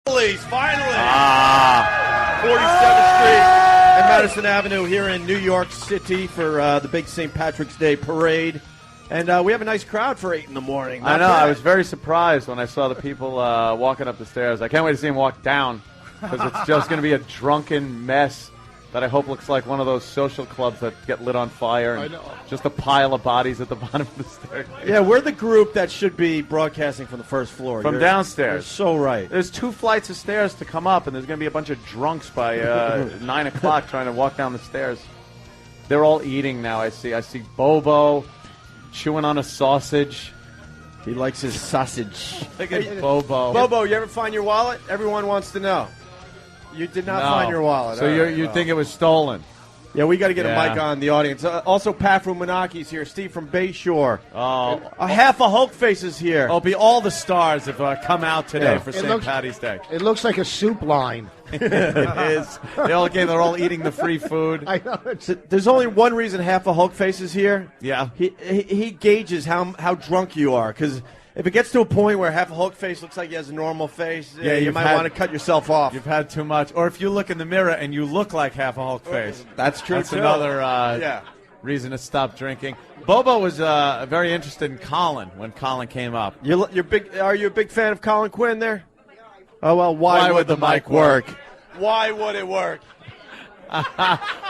Finally. 47th Street and Madison Avenue here in New York City for the big St. Patrick's Day parade. And we have a nice crowd for 8 in the morning. I know. I was very surprised when I saw the people walking up the stairs. I can't wait to see them walk down because it's just going to be a drunken mess that I hope looks like one of those social clubs that get lit on fire. And just a pile of bodies at the bottom of the stairs. Yeah, we're the group that should be broadcasting from the first floor. From downstairs. You're so right. There's 2 flights of stairs to come up, and there's going to be a bunch of drunks by 9 o'clock trying to walk down the stairs. They're all eating now, I see. I see Bobo chewing on a sausage. He likes his sausage. Look at Bobo. Bobo, you ever find your wallet? Everyone wants to know. You did not find your wallet. So you think it was stolen? Yeah, we got to get a mic on the audience. Also, Pat from Moonachie's here. Steve from Bayshore. Oh, half a Hulk face is here. It'll be all the stars have come out today for St. Patty's Day. It looks like a soup line. It is. They're all eating the free food. I know. There's only one reason half a Hulk face is here. Yeah. He gauges how drunk you are, because if it gets to a point where half a Hulk face looks like he has a normal face, you might want to cut yourself off. You've had too much. Or if you look in the mirror and you look like half a Hulk face. That's true, That's too. another reason to stop drinking. Bobo was very interested in Colin when Colin came up. You're big. Are you a big fan of Colin Quinn there? Oh, well, why would the mic work? Why would it work?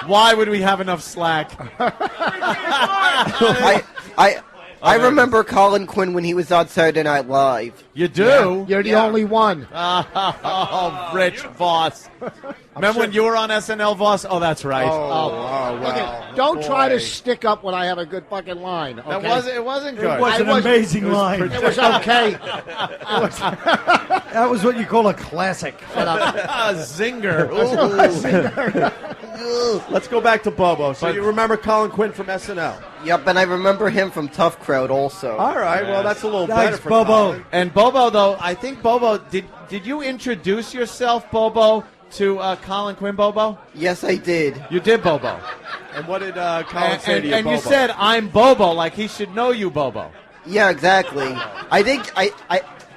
Why would we have enough slack? I remember Colin Quinn when he was on Saturday Night Live. You do? Yeah, you're the only one. Oh, Rich Vos. Remember when you were on SNL, Vos? Oh, that's right. Wow. Okay, don't try to stick up when I have a good fucking line. Okay? It wasn't good. It was an amazing line. It was okay. That was what you call a classic. A zinger. Let's go back to Bobo. So you remember Colin Quinn from SNL? Yep, and I remember him from Tough Crowd also. All right, well, that's a little Thanks, better for Bobo. Colin. And Bobo, though, I think Bobo, did you introduce yourself, Bobo, to Colin Quinn, Bobo? Yes, I did. You did, Bobo. And what did Colin say to you, And Bobo? you said, I'm Bobo, like he should know you, Bobo. Yeah, exactly. I think,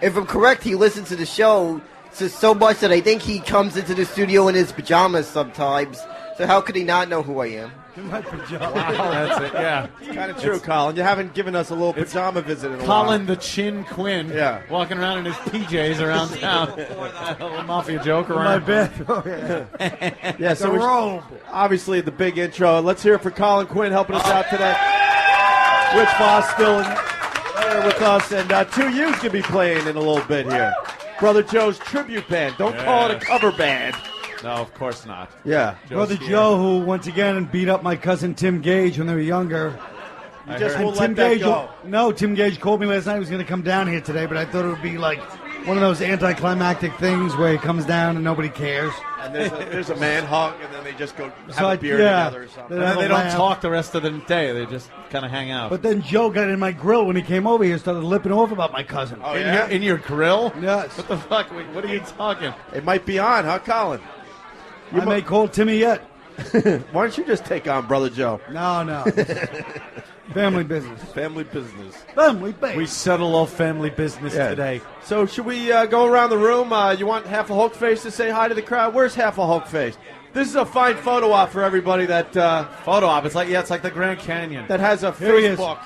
if I'm correct, he listens to the show so much that I think he comes into the studio in his pajamas sometimes. So how could he not know who I am? My pajamas. Wow, that's it, yeah. It's kind of true, Colin. You haven't given us a little pajama visit in a Colin while. the Chin Quinn, Yeah. walking around in his PJs around town. A little mafia joke My around. bathroom. Yeah, so The robe. obviously the big intro. Let's hear it for Colin Quinn helping us out today. Rich Voss still here with us, and 2U's going to be playing in a little bit here. Brother Joe's tribute band. Don't call it a cover band. No, of course not. Yeah. Brother Joe, who once again beat up my cousin Tim Gage when they were younger. You just And won't Tim let that Gage, go. Tim Gage called me last night. He was going to come down here today, but I thought it would be like one of those anticlimactic things where he comes down and nobody cares. And there's a man hug, and then they just go have So a I- beer yeah. together or something. They have They a don't laugh. talk the rest of the day. They just kind of hang out. But then Joe got in my grill when he came over here and started lipping off about my cousin. Oh, yeah? in your grill? Yes. What the fuck? What are you talking? It might be on, huh, Colin? I may call Timmy yet. Why don't you just take on Brother Joe? No. Family business. Family business. Family business. We settle all family business today. So should we go around the room? You want Half a Hulk Face to say hi to the crowd? Where's Half a Hulk Face? This is a fine photo op for everybody that Photo op. It's like the Grand Canyon. that has a Here he is. Facebook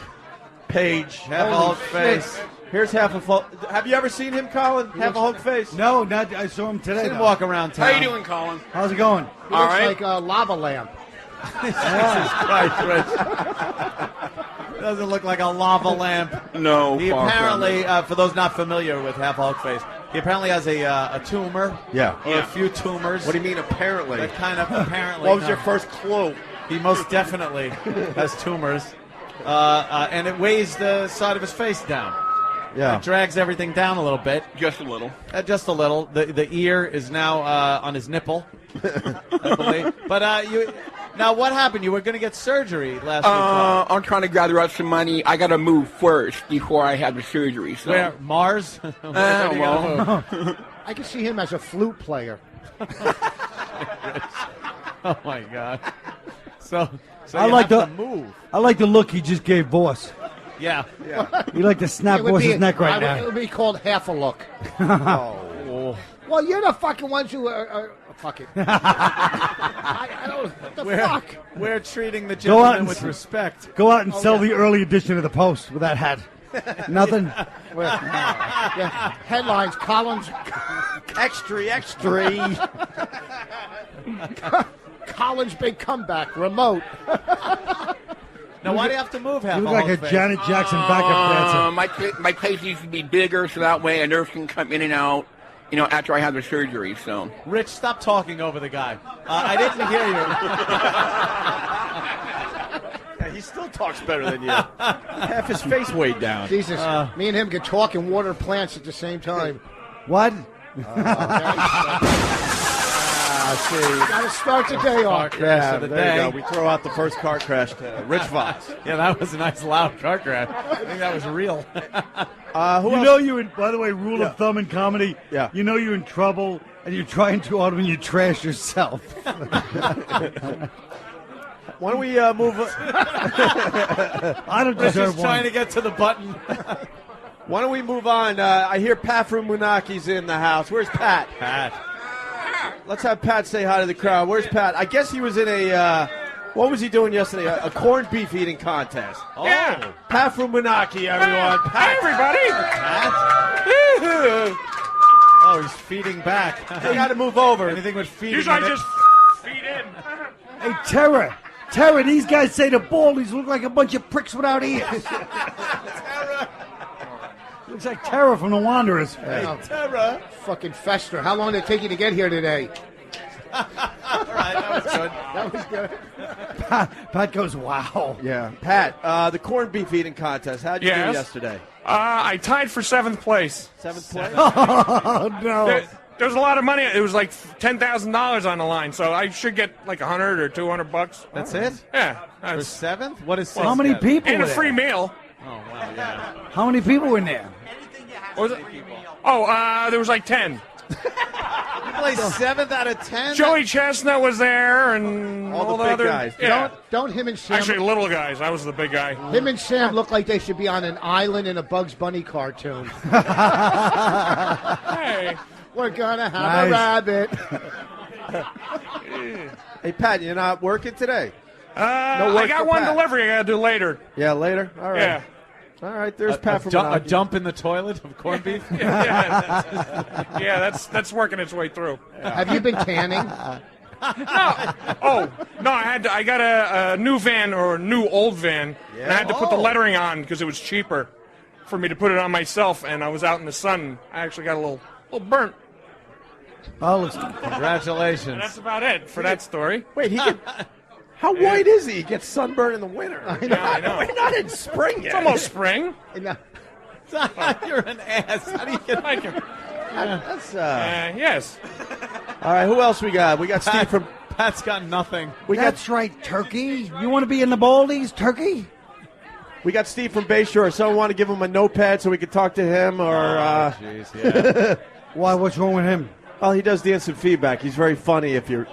page. Half a Hulk face. Here's Half a Hulk. Have you ever seen him, Colin? Half a Hulk Face? No, not. I saw him today. Seen him though. walk around town. How you doing, Colin? How's it going? He looks like a lava lamp. Jesus Christ, Rich. Doesn't look like a lava lamp. No. He far from apparently, it. for those not familiar with Half a Hulk Face, he apparently has a tumor. Yeah. Or a few tumors. What do you mean, apparently? That kind of apparently. What was your first clue? He most definitely has tumors. And it weighs the side of his face down. Yeah. It drags everything down a little bit. Just a little. Just a little. The ear is now on his nipple, I believe. But now what happened? You were going to get surgery last week. I'm trying to gather up some money. I got to move first before I have the surgery. So. Where? Mars? Where do you gotta move? I can see him as a flute player. Oh my God! So I you like have the to move. I like the look he just gave Boss. Yeah. You like to snap It would Boss's be- neck right It now. would be called half a look. Oh. Well, you're the fucking ones who are fuck it. I don't. What the fuck? We're treating the Go out gentleman and with respect. Go out and sell the early edition of the Post with that hat. Nothing. Yeah. Headlines: Colin's Extra. Colin's big comeback. Remote. Now, why do you have to move half You a look like whole a face? Janet Jackson backup dancer. My place needs to be bigger so that way a nurse can come in and out, after I have the surgery. So Rich, stop talking over the guy. I didn't hear you. Yeah, he still talks better than you. Half his face weighed down. Jesus, me and him can talk and water plants at the same time. What? See. Got to start the day Car off. crash of the there day. you go. We throw out the first car crash to Rich Voss. Yeah, that was a nice loud car crash. I think that was real. Who You else? know you in, by the way, rule of thumb in comedy, Yeah. you know you're in trouble and you're trying too hard when you trash yourself. Why don't we move? I don't Rich deserve is trying one. to get to the button. Why don't we move on? I hear Pat from Moonachie's in the house. Where's Pat? Pat. Let's have Pat say hi to the crowd. Where's Pat? I guess he was in a, what was he doing yesterday? A corned beef eating contest. Oh. Yeah. Pat from Moonachie, everyone. Pat. Hey, everybody! Pat. Oh, he's feeding back. You got to move over. Anything with feeding. Usually I in it. just feed in. Hey, Tara, these guys say the baldies look like a bunch of pricks without ears. Looks like Tara from The Wanderers. Tara. Fucking fester. How long did it take you to get here today? All right, that was good. That was good. Pat goes, wow. Yeah. Pat, the corned beef eating contest. How'd you do Yes. yesterday? I tied for 7th place. 7th place? Oh, no. There was a lot of money. It was like $10,000 on the line, so I should get like $100 or $200. That's it? Yeah. For That's, 7th? What is 6th? How many then? people and were a there? free meal. Oh, wow, yeah. How many people were in there? What was it? Oh, there was like 10. You play 7th out of 10? Joey Chestnut was there, and All the the big other guys. Yeah. Don't him and Sam. Actually, little guys. I was the big guy. Him and Sam look like they should be on an island in a Bugs Bunny cartoon. Hey. We're gonna have a Nice. rabbit. Hey, Pat, you're not working today? I work got for one Pat. delivery I got to do later. Yeah, later? All right. Yeah. All right, there's A, Pat from a Moonachie. dump in the toilet of corned beef? Yeah, that's working its way through. Have you been tanning? Oh no, I got a new van or a new old van, and I had to put the lettering on because it was cheaper for me to put it on myself. And I was out in the sun. And I actually got a little burnt. Oh, looks Congratulations. And that's about it for that story. Wait, he get, how white is he? He gets sunburned in the winter. Yeah, I know. We're not in spring yet. It's almost spring. No. You're an ass. How do you get Thank you. That's, Yes. all right, who else we got? We got Steve from... Pat's got nothing. That's right, Turkey. You want to be in the baldies, Turkey? We got Steve from Bayshore. Someone want to give him a notepad so we can talk to him, or... Jeez, yeah. Why, what's wrong with him? well, he does the instant feedback. He's very funny if you're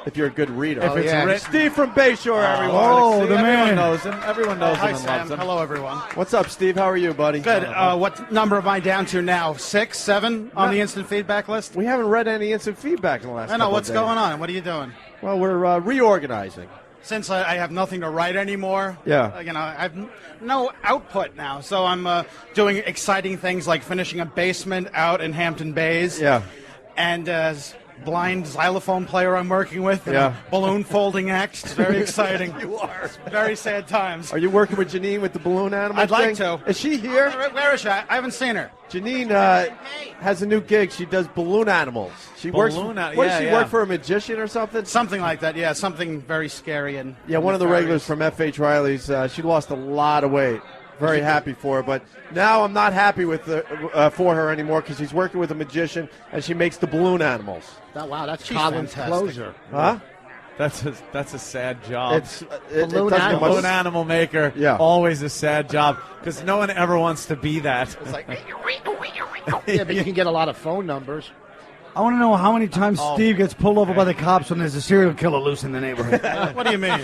a good reader. If it's written. Steve from Bayshore, everyone. Oh, the Everyone man. knows him. Everyone knows Hi, him and Sam. loves him. Hello, everyone. What's up, Steve? How are you, buddy? Good. What number am I down to now? 6, 7 on the instant feedback list? We haven't read any instant feedback in the last I know. couple What's of days. going on? What are you doing? Well, we're reorganizing. Since I have nothing to write anymore, Yeah. I have no output now. So I'm doing exciting things like finishing a basement out in Hampton Bays. Yeah. And blind xylophone player I'm working with. And Yeah. a balloon folding act. It's very exciting. You are. Very sad times. Are you working with Janine with the balloon animal I'd like thing? to. Is she here? Where is she? I haven't seen her. Janine has a new gig. She does balloon animals. She works. Balloon What yeah, does she yeah. work for? A magician or something? Something like that. Yeah, something very scary and Yeah, one of the nefarious. regulars from F.H. Riley's. She lost a lot of weight. Very happy for her, but now I'm not happy with for her anymore because she's working with a magician and she makes the balloon animals. Wow, that's She's Colin's fantastic. closer. Huh? That's a sad job. It's it Balloon doesn't animals. much- Balloon animal maker, Yeah. always a sad job because no one ever wants to be that. It's like, yeah, but you can get a lot of phone numbers. I want to know how many times Steve gets pulled over by the cops when there's a serial killer loose in the neighborhood. What do you mean?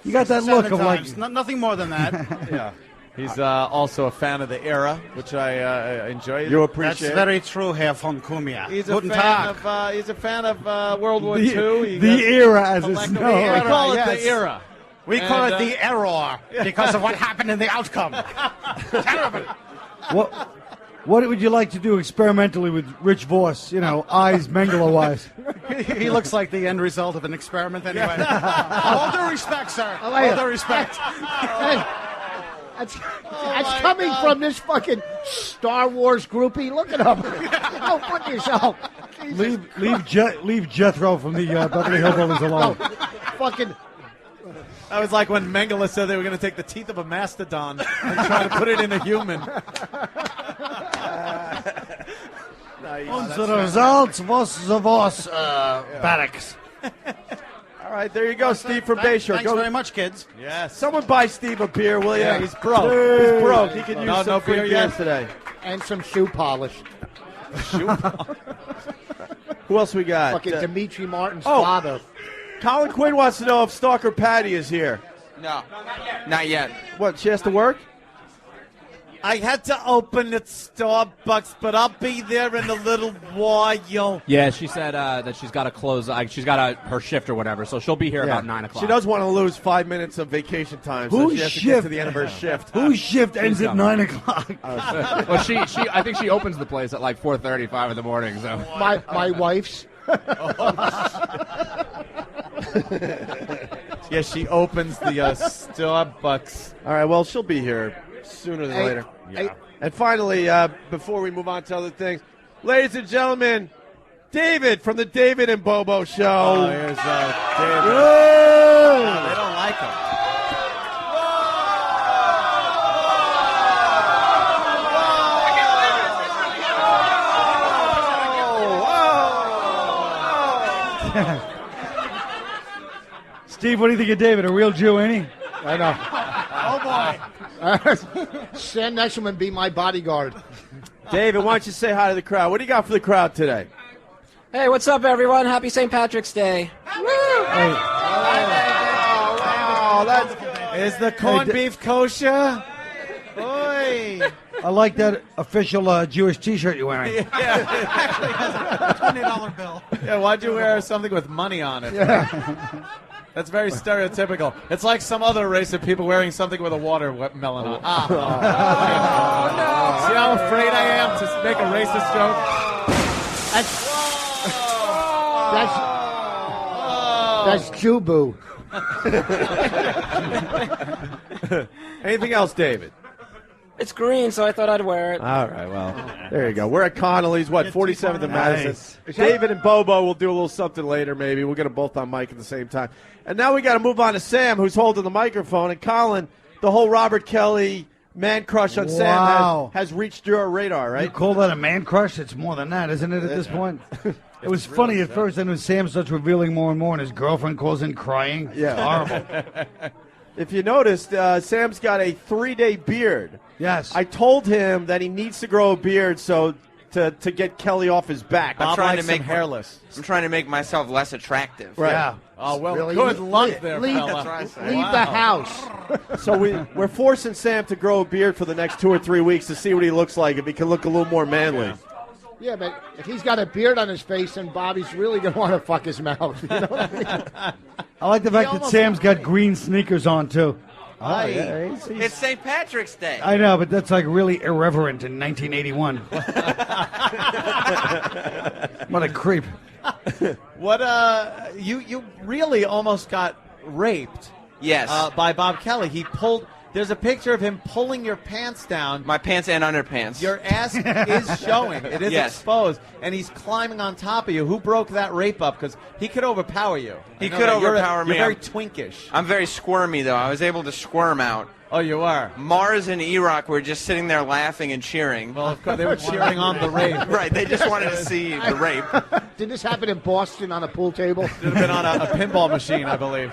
You got that 7 look of like, times. Nothing more than that. Yeah. He's also a fan of the era, which I enjoy. You appreciate That's very true, Herr von Kumia. He's Guten a Tag. fan of he's a fan of World War II. The era, as it's We known. call it yes. the era. We call And, it the error because of what happened in the outcome. Terrible. What would you like to do experimentally with Rich Vos? Eyes Mengele-wise. He looks like the end result of an experiment anyway. All due respect, sir. Oh, All yeah. due respect. Hey, that's coming from this fucking Star Wars groupie. Look at him. Oh, put yourself. Leave Jethro from the Beverly Hillbillies alone. Fucking. That was like when Mengele said they were going to take the teeth of a mastodon and try to put it in a human. The results was the Vos barracks. All right, there you go, Steve from Bayshore. Thanks very much, kids. Yes. Someone buy Steve a beer, will you? Yeah. He's broke. He's broke. He can use No some free beer beers yet? today. And some shoe polish. Who else we got? Fucking Dimitri Martin's oh. father. Colin Quinn wants to know if Stalker Patti is here. No, not yet. What, she has to work? I had to open at Starbucks, but I'll be there in a little while. Yeah, she said that she's got to close. She's got her shift or whatever, so she'll be here about 9 o'clock. She does want to lose 5 minutes of vacation time, so she has to get to the end of her shift. Whose shift ends at 9 o'clock? Well, I think she opens the place at like 4:30, 5 in the morning. So My wife's. Yeah, she opens the Starbucks. All right, well, she'll be here sooner than later. Hey, And finally, before we move on to other things, ladies and gentlemen, David from the David and Bobo Show. Oh, here's David. Whoa! They don't like him. Steve, what do you think of David? A real Jew, ain't he? I know. Oh, boy. Stand next to him and be my bodyguard. David, why don't you say hi to the crowd? What do you got for the crowd today? Hey, what's up, everyone? Happy St. Patrick's Day. Is the corned beef kosher? Boy. I like that official Jewish T-shirt you're wearing. $20 bill. Yeah, why'd you wear something with money on it? That's very stereotypical. It's like some other race of people wearing something with a watermelon on. See how afraid I am to make a racist joke? That's Jubu. Anything else, David? It's green, so I thought I'd wear it. All right, well, there you go. We're at Connolly's, 47th and Madison. Nice. David and Bobo will do a little something later, maybe. We'll get them both on mic at the same time. And now we got to move on to Sam, who's holding the microphone. And Colin, the whole Robert Kelly man crush on Wow. Sam has reached your radar, You right? call that a man crush? It's more than that, isn't it, at this point? It was funny at first, and when Sam starts revealing more and more, and his girlfriend calls in crying. Yeah. It's horrible. If you noticed, Sam's got a 3-day beard. Yes. I told him that he needs to grow a beard to get Kelly off his back. Bob trying likes to make him hairless. I'm trying to make myself less attractive. Right. Yeah. Oh, well, Really? good luck there, Leave, fella. leave the house. So we're forcing Sam to grow a beard for the next 2 or 3 weeks to see what he looks like, if he can look a little more manly. Yeah, but if he's got a beard on his face, then Bobby's really going to want to fuck his mouth. You know what I mean? I like the fact that Sam's got green sneakers on, too. Oh, yeah, he's- It's St. Patrick's Day. I know, but that's like really irreverent in 1981. What a creep. What you really almost got raped Yes. by Bob Kelly. He pulled. There's a picture of him pulling your pants down. My pants and underpants. Your ass is showing. It is Yes. exposed, and he's climbing on top of you. Who broke that rape up? Because he could overpower you. He I know could that. overpower me. You're very twinkish. I'm very squirmy, though. I was able to squirm out. Oh, you are. Mars and Erock were just sitting there laughing and cheering. Well, of course, they were cheering on the rape. Right, they just wanted to see the rape. Did this happen in Boston on a pool table? Should have been on a pinball machine, I believe.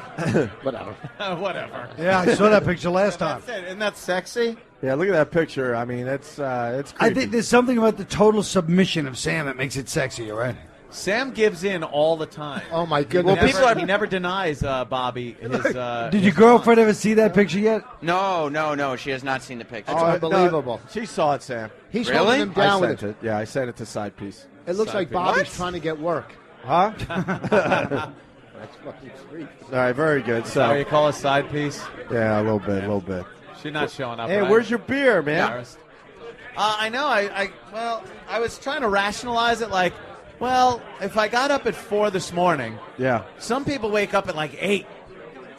Whatever. Whatever. Yeah, I saw that picture last time. That's it. Isn't that sexy? Yeah, look at that picture. I mean, it's creepy. I think there's something about the total submission of Sam that makes it sexy, all right? Sam gives in all the time. Oh my goodness! He never denies Bobby his. Did your girlfriend ever see that picture yet? No. She has not seen the picture. That's unbelievable. No, she saw it, Sam. He's Really? holding him down I with sent it. Yeah, I sent it to Side Piece. It looks like Bobby's trying to get work. Huh? That's fucking sweet. All right, very good. So you call a side piece? Yeah, a little bit. She's not showing up. Hey, right? where's your beer, man? I know. I was trying to rationalize it. Like, well, if I got up at 4 this morning, Yeah. some people wake up at like 8.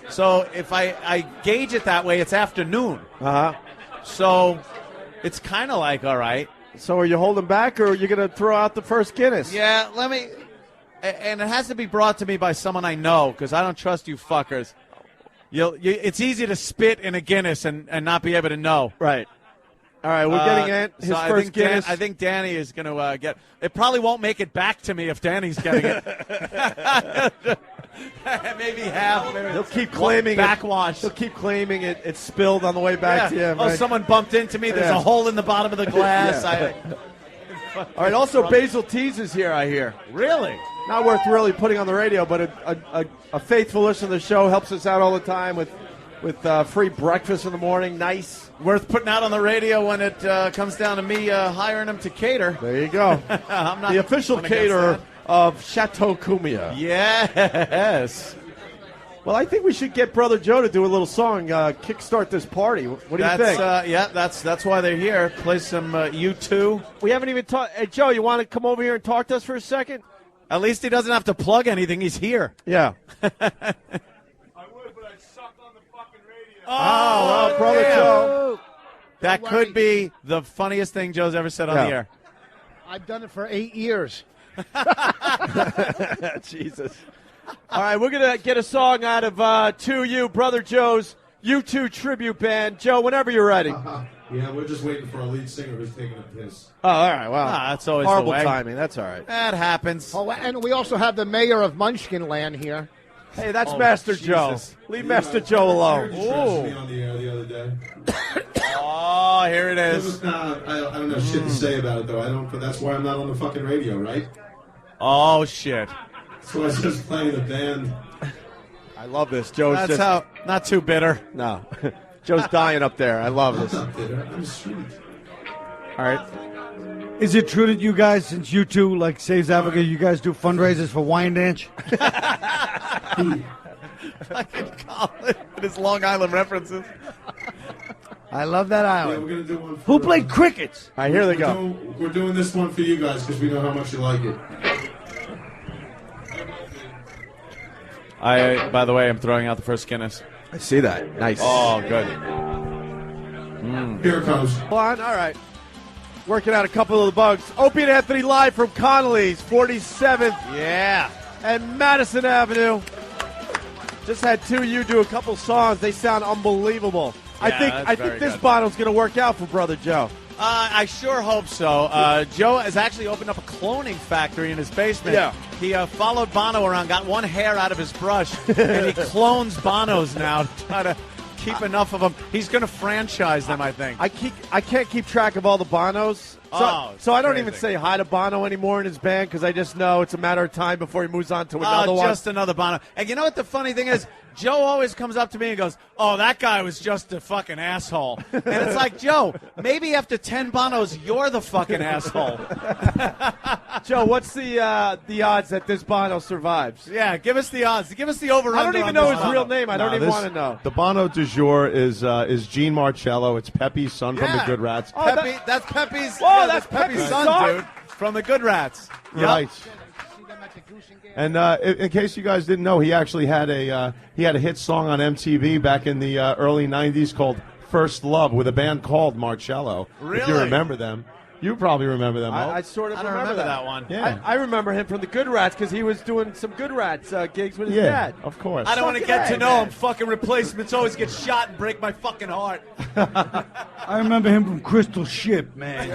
So if I gauge it that way, it's afternoon. Uh-huh. So it's kind of like, all right. So are you holding back, or are you going to throw out the first Guinness? Yeah, let me. And it has to be brought to me by someone I know, because I don't trust you fuckers. It's easy to spit in a Guinness and not be able to know. Right. All right, we're getting his so first Guinness. I think Danny is going to get. It probably won't make it back to me if Danny's getting it. Maybe half. Maybe He'll keep claiming backwash. He'll keep claiming it spilled on the way back to him. Oh, right? someone bumped into me. There's Yeah. a hole in the bottom of the glass. Yeah. All right. Also, Basil Tees is here. I hear. Really? Not worth really putting on the radio, but a faithful listener to the show, helps us out all the time with free breakfast in the morning. Nice. Worth putting out on the radio when it comes down to me hiring him to cater. There you go. I'm not the official going against caterer that. of Chateau Cumia. Yes. Well, I think we should get Brother Joe to do a little song, kickstart this party. What do you think? That's why they're here. Play some U2. We haven't even talked. Hey, Joe, you want to come over here and talk to us for a second? At least he doesn't have to plug anything. He's here. Yeah. I would, but I suck on the fucking radio. Oh, well, Brother Joe. That Don't could worry. be the funniest thing Joe's ever said on Yeah. the air. I've done it for 8 years. Jesus. All right, we're going to get a song out of 2U, Brother Joe's U2 tribute band. Joe, whenever you're ready. Yeah, we're just waiting for our lead singer who's taking a piss. Oh, all right. Well, that's always horrible the way. timing. That's all right. That happens. Oh, and we also have the mayor of Munchkinland here. Hey, that's Master Joe. Leave Master Joe alone. Me on the air the other day. Oh, here it There is. was not, I don't have shit to say about it, though. I don't. But that's why I'm not on the fucking radio, right? Oh, shit. So I was just playing the band. I love this. Joe's That's just how. Not too bitter. no. Joe's dying up there. I love I'm this. not bitter. I'm sweet. All right. Is it true that you guys, since you two, like Saves Africa, you guys do fundraisers for Wyandanch? Fucking Colin with his Long Island references. I love that Yeah, island. we're gonna do one. Who played crickets? All right, here they go. We're doing this one for you guys because we know how much you like it. By the way, I'm throwing out the first Guinness. I see that. Nice. Oh, good. Here it comes. Hold on. All right. Working out a couple of the bugs. Opie and Anthony live from Connolly's, 47th Yeah. and Madison Avenue. Just had 2U do a couple songs. They sound unbelievable. I Yeah, think that's very this good. bottle's going to work out for Brother Joe. I sure hope so. Joe has actually opened up a cloning factory in his basement. Yeah. He followed Bono around, got one hair out of his brush, and he clones Bonos now to try to keep enough of them. He's going to franchise them, I think. I can't keep track of all the Bonos. So I don't even say hi to Bono anymore in his band because I just know it's a matter of time before he moves on to another one. Just another Bono. And you know what the funny thing is? Joe always comes up to me and goes, "Oh, that guy was just a fucking asshole." And it's like, Joe, maybe after 10 Bonos, you're the fucking asshole. Joe, what's the odds that this Bono survives? Yeah, give us the odds. Give us the over-under. I don't even know his real name. I don't even want to know. The Bono du jour is Gene Marcello. It's Pepe's son from the Good Rats. Pepe, that's Pepe's. Oh, that's Pepe's son, dude, from the Good Rats. Yep. Right. And in case you guys didn't know, he actually had a hit song on MTV back in the early '90s called "First Love" with a band called Marcello. If you Really? remember them, you probably remember them. I sort of I don't remember that one. Yeah. I remember him from the Good Rats because he was doing some Good Rats gigs with his yeah, dad. of course. I don't want to Fucking get to A, know man. him. Fucking replacements always get shot and break my fucking heart. I remember him from Crystal Ship, man.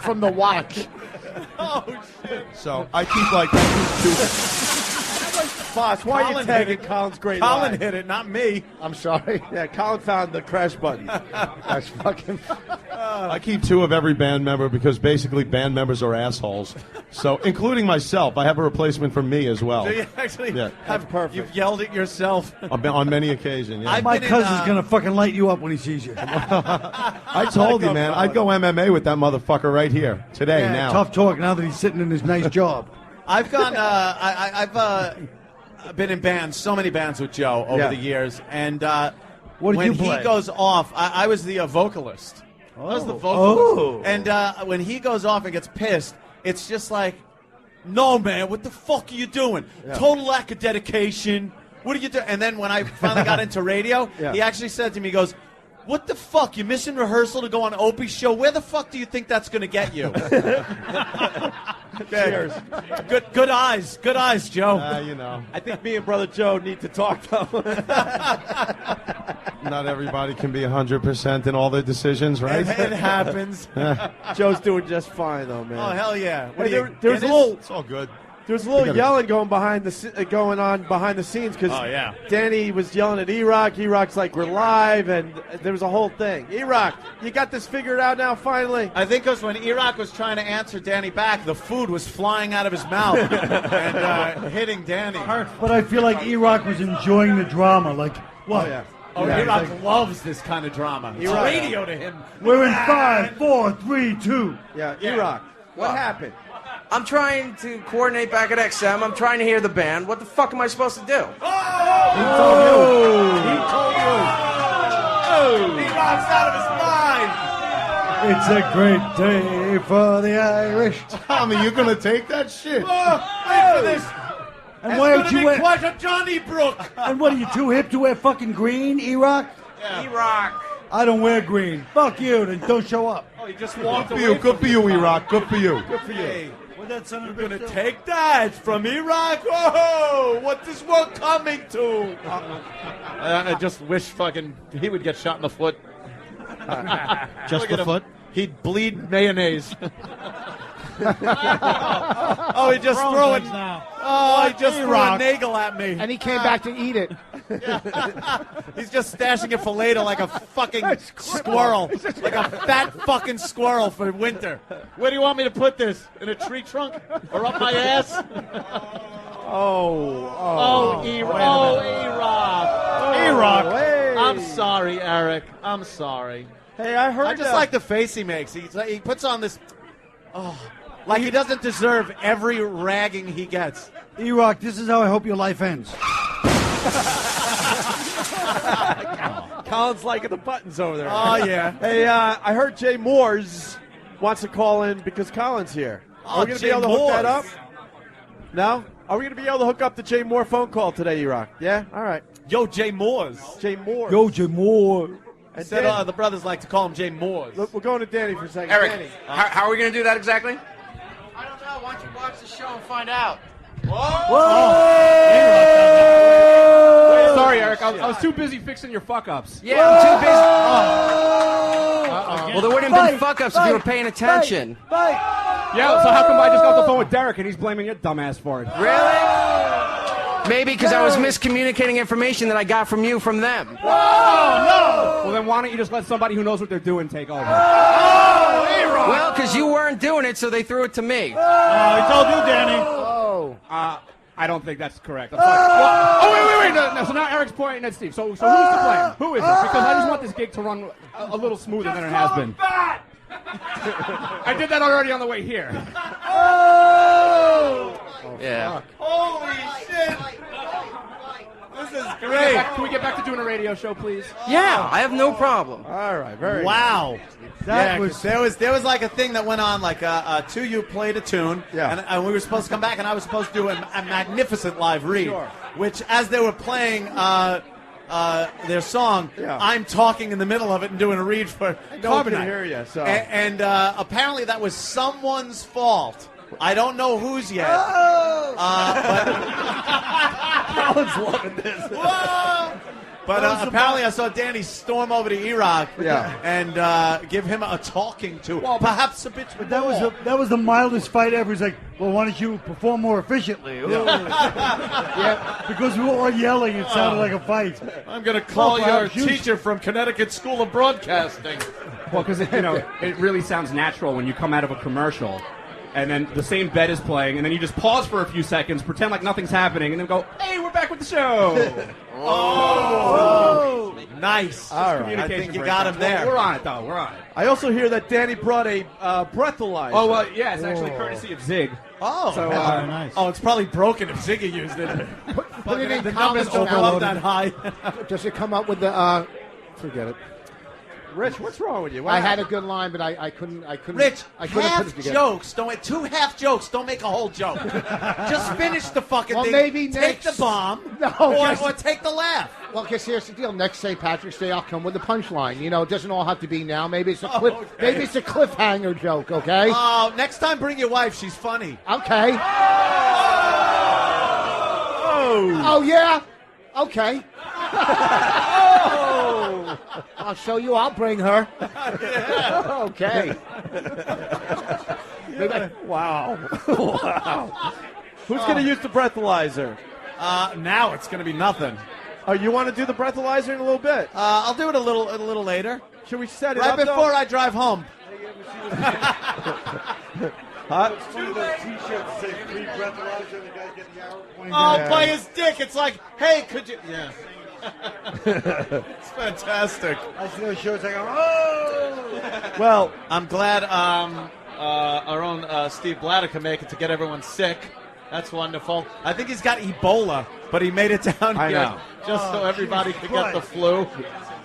From the watch. Oh shit! So I keep like Boss, why are you tagging Colin's great Colin line? hit it, not me. I'm sorry. Yeah, Colin found the crash button. That's fucking. I keep 2 of every band member because basically band members are assholes. So, including myself, I have a replacement for me as well. So you actually Yeah. have perfect. You've yelled at yourself. On many occasions, yeah. My cousin's gonna fucking light you up when he sees you. I told you, man, I'd go MMA with that motherfucker right here, today, Yeah, now. tough talk now that he's sitting in his nice job. I've gone. I've been in bands, so many bands with Joe over the years, and What did when you he play? goes off, I was the vocalist. I was the vocalist, and when he goes off and gets pissed, it's just like, no, man, what the fuck are you doing? Total lack of dedication. What are you doing? And then when I finally got into radio, he actually said to me, he goes, what the fuck? You're missing rehearsal to go on Opie's show? Where the fuck do you think that's going to get you? Cheers. Good eyes. Good eyes, Joe. You know. I think me and Brother Joe need to talk, though. Not everybody can be 100% in all their decisions, right? It happens. Joe's doing just fine, though, man. Oh, hell yeah. Hey, there was a little. It's all good. There was a little yelling going on behind the scenes because Danny was yelling at Erock. Erock's like, we're live, and there was a whole thing. Erock, you got this figured out now, finally? I think because when Erock was trying to answer Danny back, the food was flying out of his mouth and hitting Danny. But I feel like Erock was enjoying the drama. Like, what? Erock loves this kind of drama. It's radio to him. We're in 5, 4, 3, 2. Yeah, Erock, what happened? I'm trying to coordinate back at XM. I'm trying to hear the band. What the fuck am I supposed to do? He told you. Erock's out of his mind. It's a great day for the Irish. Tommy, you going to take that shit? Wait for this. And why aren't you wear? Quite a Donnybrook. And what are you too hip to wear fucking green, Erock? Erock. I don't wear green. Fuck you. Then don't show up. Oh, he just walked Good away. for you, Erock. Good for you. Good for you. Hey, What that son of a we're gonna bitch do? take that from Erock. Oh, what is world coming to? I just wish fucking he would get shot in the foot. Just Look the at him. foot? He'd bleed mayonnaise. Oh, he just threw it. Oh, he just threw a nagel at me. And he came back to eat it. He's just stashing it for later like a fucking squirrel. Like a fat fucking squirrel for winter. Where do you want me to put this? In a tree trunk? Or up my ass? Oh, Erock. Erock. Hey. I'm sorry, Eric. I'm sorry. Hey, I heard I just like the face he makes. He puts on this... like he doesn't deserve every ragging he gets. Erock, this is how I hope your life ends. Colin's liking the buttons over there. Oh, yeah. Hey, I heard Jay Mohr's wants to call in because Colin's here. Are we going to be able to hook that up? No? Are we going to be able to hook up the Jay Mohr phone call today, Erock? Yeah? All right. Yo, Jay Mohr's. Jay Mohr. Yo, Jay Mohr. And Said Dan- the brothers like to call him Jay Mohr's. Look, we're going to Danny for a second. Eric, Danny. how are we going to do that exactly? I don't know. Why don't you watch the show and find out? Sorry, Eric. I was too busy fixing your fuck-ups. Yeah, I'm too busy. Well, there wouldn't have been fuck-ups if you were paying attention. Yeah, so how come I just got off the phone with Derek and he's blaming your dumbass for it? Really? Maybe because I was miscommunicating information that I got from you from them. Well, then why don't you just let somebody who knows what they're doing take over? Well, because you weren't doing it, so they threw it to me. I told you, Danny. I don't think that's correct. Wait. No, so now Eric's pointing at Steve. So who's to blame? Who is it? Because I just want this gig to run a little smoother than it has been. I did that already on the way here. Yeah. Holy shit! This is great. Can we get back to doing a radio show, please? Yeah, I have no problem. All right, very Wow. That there was like a thing that went on, like two you played a tune, and we were supposed to come back, and I was supposed to do a magnificent live read, which as they were playing their song, I'm talking in the middle of it and doing a read for No one can Carbonite. hear you, so. And apparently that was someone's fault. I don't know whose yet. Colin's loving this. Whoa! But apparently I saw Danny storm over to Erock and give him a talking to. Well, perhaps a bit But that was the mildest fight ever. He's like, well, why don't you perform more efficiently? Because we were all yelling. It sounded like a fight. I'm going to call your teacher from Connecticut School of Broadcasting. Well, because it really sounds natural when you come out of a commercial, and then the same bed is playing, and then you just pause for a few seconds, pretend like nothing's happening, and then go, "Hey, we're back with the show." Oh, nice. All right. I think you got him there. We're on it, though. We're on it. I also hear that Danny brought a breathalyzer. Oh, well, yeah, it's actually courtesy of Zig. Oh, so, nice. Oh, it's probably broken if Ziggy used it. Put it in the comments numbers don't go up that now. high. Does it come up with the? Forget it. Rich, what's wrong with you? I had a good line, but I couldn't. Rich, I couldn't half put it together. jokes. Don't two half jokes. Don't make a whole joke. Just finish the fucking Well, thing. maybe take next- the bomb, No, or take the laugh. Well, because here's the deal. Next St. Patrick's Day, I'll come with the punchline. You know, it doesn't all have to be now. Maybe it's a cliff. Okay. Maybe it's a cliffhanger joke. Okay. Oh, next time bring your wife. She's funny. Okay. Oh. Oh yeah. Okay. I'll show you. I'll bring her. Okay. Wow. Wow. Who's going to use the breathalyzer? Now it's going to be nothing. Oh, you want to do the breathalyzer in a little bit? I'll do it a little later. Should we set it up before I drive home? Huh? Oh, by his dick! It's like, hey, could you? Yeah. It's fantastic. I see those shows. I go, oh. Well, I'm glad our own Steve Blatter can make it to get everyone sick. That's wonderful. I think he's got Ebola, but he made it down I here know. just so everybody Jesus could get the Christ. flu.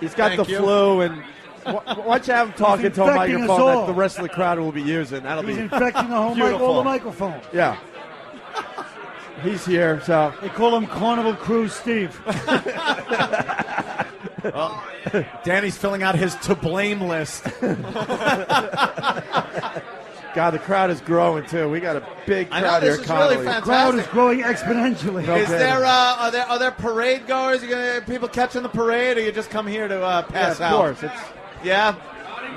He's got Thank the you. flu, and why don't you have him talking to a infecting us microphone that all. the rest of the crowd will be using? That'll He's be infecting the whole beautiful. all the microphones. Yeah. He's here, so. They call him Carnival Cruise Steve. Well, Danny's filling out his to blame list. God, the crowd is growing too. We got a big I know, crowd this here. is really Connolly. The crowd is growing exponentially. Is there are there parade goers? You gonna people catching the parade, or you just come here to pass Yeah, out? of course. Yeah.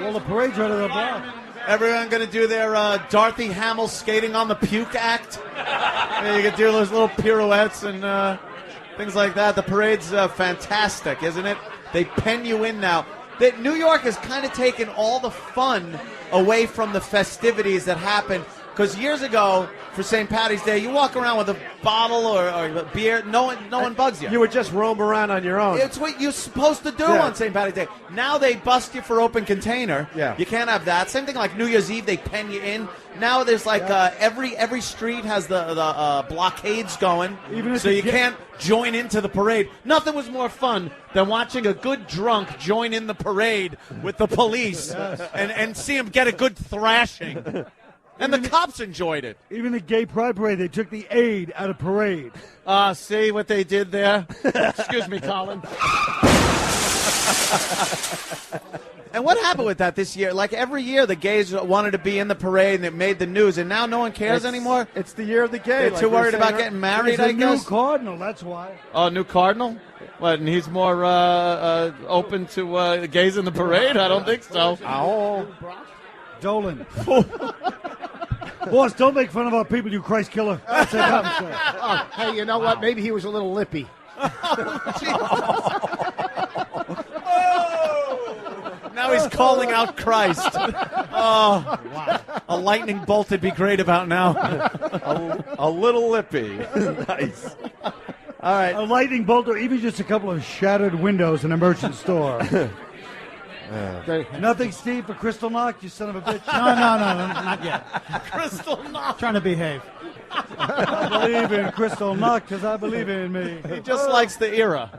Well, the parade's right at the block. Everyone going to do their Dorothy Hamill skating on the puke act. You can do those little pirouettes and things like that. The parade's fantastic, isn't it? They pen you in now. New York has kind of taken all the fun away from the festivities that happen. Because years ago, for St. Patty's Day, you walk around with a bottle or a beer. No one bugs you. You would just roam around on your own. It's what you're supposed to do on St. Patty's Day. Now they bust you for open container. Yeah. You can't have that. Same thing like New Year's Eve, they pen you in. Now there's like every street has the blockades going, so you can't join into the parade. Nothing was more fun than watching a good drunk join in the parade with the police and see him get a good thrashing. And the cops enjoyed it. Even the gay pride parade, they took the aid out of parade. See what they did there? Excuse me, Colin. And what happened with that this year? Like every year, the gays wanted to be in the parade, and it made the news, and now no one cares anymore? It's the year of the gay. They're like too we were worried saying about earlier. getting married, He's I a new guess? cardinal, that's why. Oh, new cardinal? What, and he's more open to gays in the parade? I don't think so. Oh. Dolan. Boss, don't make fun of our people, you Christ killer. That's it, I'm sorry. Oh, hey, you know what? Maybe he was a little lippy. Now he's calling out Christ. Oh, wow. A lightning bolt would be great about now. A little lippy. Nice. All right. A lightning bolt or even just a couple of shattered windows in a merchant store. Nothing, Steve, for Crystal Knock, you son of a bitch. No, not yet. Crystal Knock. Trying to behave. I believe in Crystal Knock because I believe in me. He just likes the era.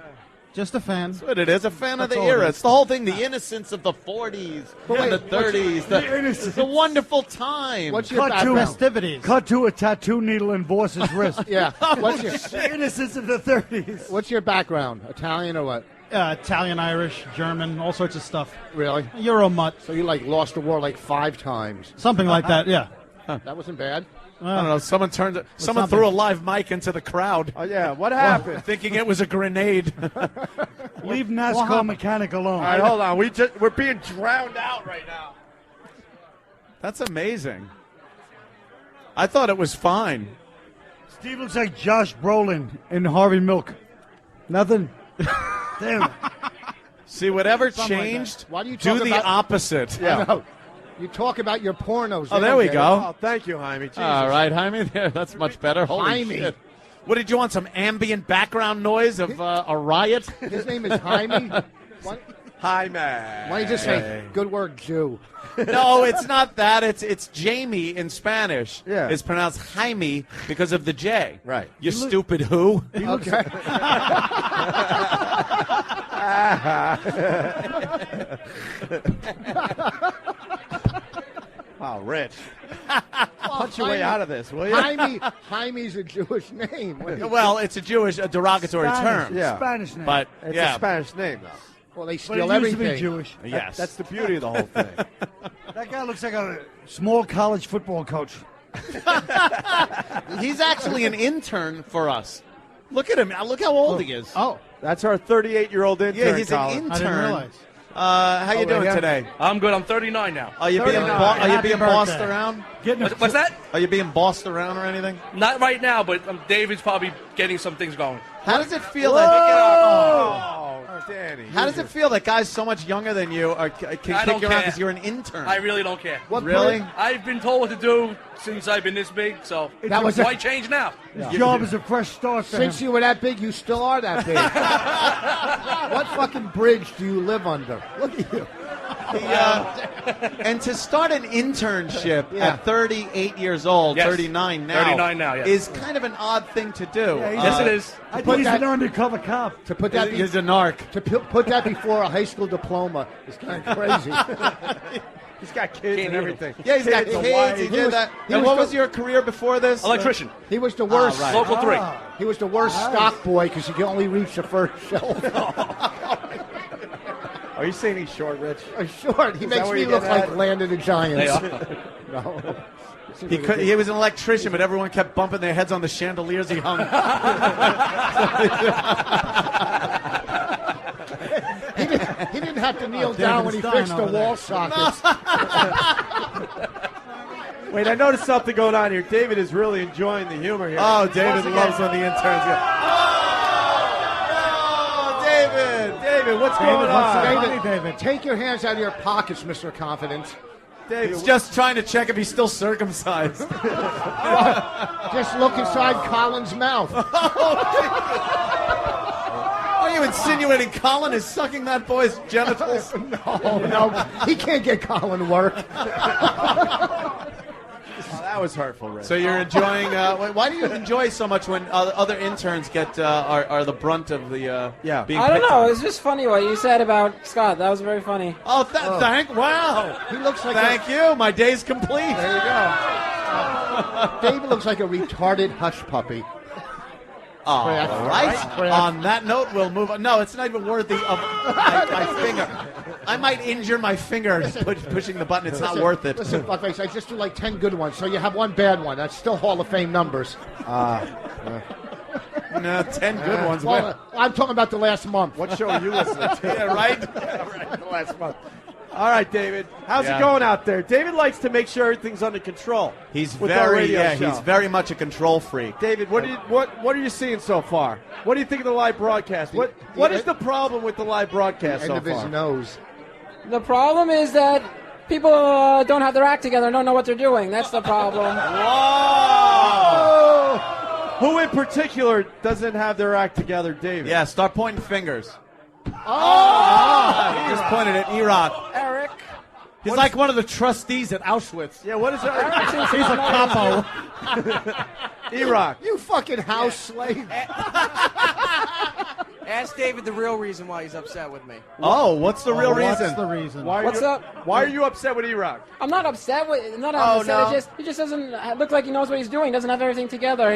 Just a fan. That's what it is, a fan of That's the all it era. is. It's the whole thing, the innocence of the 40s and the 30s, the wonderful time. What's your Cut to background? Festivities. Cut to a tattoo needle in Voss's wrist. Yeah. What's your The innocence of the 30s. What's your background? Italian or what? Italian, Irish, German, all sorts of stuff. Really? Euro mutt. So you like lost the war like 5 times? Something like that, yeah. That wasn't bad. I don't know. Someone something. threw a live mic into the crowd. Oh yeah, what happened? Thinking it was a grenade. Leave NASCAR mechanic alone. All right, hold on. We're being drowned out right now. That's amazing. I thought it was fine. Steve looks like Josh Brolin in Harvey Milk. Nothing. Damn it. See, whatever Something like changed, that. Why do you do talk the about- opposite. I know. You talk about your pornos. Oh, there we okay? go. Oh, thank you, Jaime. Jesus. All right, Jaime. There, that's much better. Holy Jaime. shit. What did you want? Some ambient background noise of a riot? His name is Jaime. Jaime. Why don't you just say, good word, Jew? No, it's not that. It's Jamie in Spanish. Yeah. It's pronounced Jaime because of the J. Right. You stupid who? Okay. Wow, Rich. Punch your way out of this, will you? Jaime's a Jewish name. Well, it's a derogatory term. Yeah. Spanish name. But It's yeah, a Spanish name, though. Well, they But steal it used to everything. be Jewish. yes. That's the beauty of the whole thing. That guy looks like a small college football coach. He's actually an intern for us. Look at him. Look how old he is. Oh, That's our 38-year-old intern, Yeah, he's Colin. an intern. I didn't realize. How you doing yeah. today? I'm good. I'm 39 now. Are you being Happy bossed birthday. around? What's that? Are you being bossed around or anything? Not right now, but David's probably getting some things going. How does it feel Oh, Danny. How does it feel that guys so much younger than you can I kick don't you around care. because you're an intern? I really don't care. what Really? I've been told what to do since I've been this big, so That was why change now? His job is a fresh start for Since him. you were that big, you still are that big. What fucking bridge do you live under? Look at you. And to start an internship Yeah. at 38 years old, Yes. 39 now, 39 now, yes. is kind of an odd thing to do. Yes, it is. I think he's an undercover cop. To put that He's a narc. to put that before a high school diploma is kind of crazy. He's got kids and everything. Yeah, he's got Kids, a kids. wife. He did that. he And was what the- was your career before this? Electrician. He was the worst. right. Local 3. He was the worst stock boy because he could only reach the first shelf. Are you saying he's short, Rich? Short. He Is makes that where me you look get like at? Land of the Giants. They are. No. He was an electrician, but everyone kept bumping their heads on the chandeliers he hung. He didn't have to kneel David down when he Stein fixed the over there. wall sockets. Wait, I noticed something going on here. David is really enjoying the humor here. Oh, David Once loves again- when the interns get. Oh, David! David, what's going on? David, take your hands out of your pockets, Mr. Confidence. He's just trying to check if he's still circumcised. Just look inside Colin's mouth. Are you insinuating Colin is sucking that boy's genitals? No, he can't get Colin work. Oh, that was hurtful, Rich. So you're enjoying. Why do you enjoy so much when other interns get are the brunt of the being I don't picked know. on? It's just funny what you said about Scott. That was very funny. Oh, wow! He looks like Thank you. My day's complete. There you go. David looks like a retarded hush puppy. All Crap. right. Crap. On that note, we'll move on. No, it's not even worthy of my finger. I might injure my finger pushing the button. It's not worth it. Listen, Buckface, I just do like 10 good ones, so you have one bad one. That's still Hall of Fame numbers. No, 10 good ones. Well, I'm talking about the last month. What show are you listening to? Yeah, right? The last month. All right, David. How's Yeah. it going out there? David likes to make sure everything's under control. He's with our radio show. he's very much a control freak. David, what are you seeing so far? What do you think of the live broadcast? What is the problem with the live broadcast End so of his far? nose. The problem is that people don't have their act together and don't know what they're doing. That's the problem. Whoa! Who in particular doesn't have their act together, David? Yeah, start pointing fingers. Oh! He just pointed at Erock. Eric. He's like one of the trustees at Auschwitz. Yeah, what is He's He's a capo. Erock. You fucking house slave. Ask David the real reason why he's upset with me. Oh, what's the real What's reason? the reason? What's up? Why are you upset with Erock? I'm not upset with. I'm not Oh, upset. no. He just doesn't look like he knows what he's doing. Doesn't have everything together.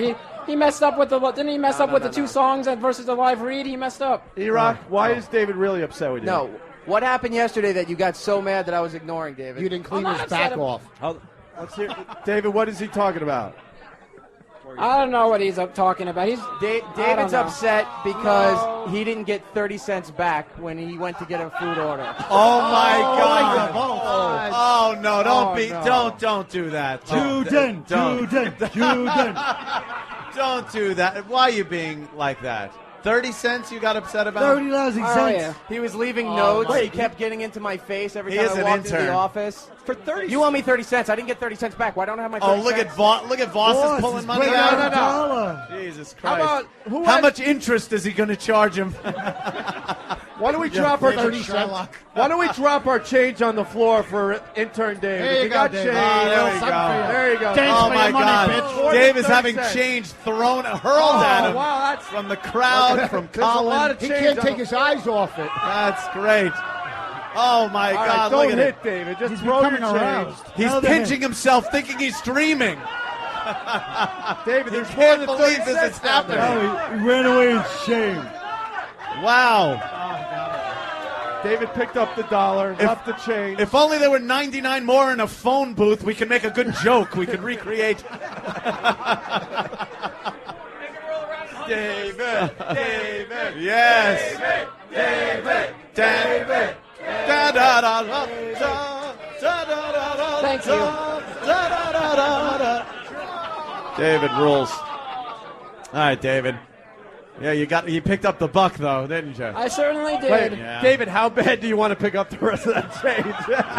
He messed up with the. Didn't he mess up with the two songs versus the live read? He messed up. Erock, why is David really upset with you? No. What happened yesterday that you got so mad that I was ignoring David? You didn't clean I'm his not back upset off. Let's hear. David, what is he talking about? I don't know what he's talking about. David's upset because he didn't get 30 cents back when he went to get a food order. Oh my God! Oh no! Don't do that. Juden. Don't do that. Why are you being like that? 30 cents you got upset about? 30 lousy cents. He was leaving notes. He kept getting into my face every time I walked into the office. For 30 You owe me 30 cents. I didn't get 30 cents back. Why don't I have my 30 Oh, look cents? at Voss is pulling money out. No. Jesus Christ. How much interest is he going to charge him? Why don't we drop our 30 cents? Why don't we drop our change on the floor for intern David? There you We go, got David. change. There you go. There you go. Oh my God! More Dave than is 30 having cents. change hurled at him Wow, from the crowd, from There's a Colin. lot of He change can't on take the- his eyes off it. That's great. Oh my All right, God! don't Look at hit it. David. Just He's throw your becoming change. aroused. He's pinching himself, thinking he's dreaming. David, there's more Can't than 30 believe this cents is down there. happening. He ran away in shame. Wow! David picked up the dollar, left the change. If only there were 99 more in a phone booth, we could make a good joke. We could recreate. David. Yes. David. Da da da da da da da. Thank you. Da da da da. David rules. All right, David. Yeah, you picked up the buck though, didn't you? I certainly did. Wait, Yeah. David, how bad do you want to pick up the rest of that change?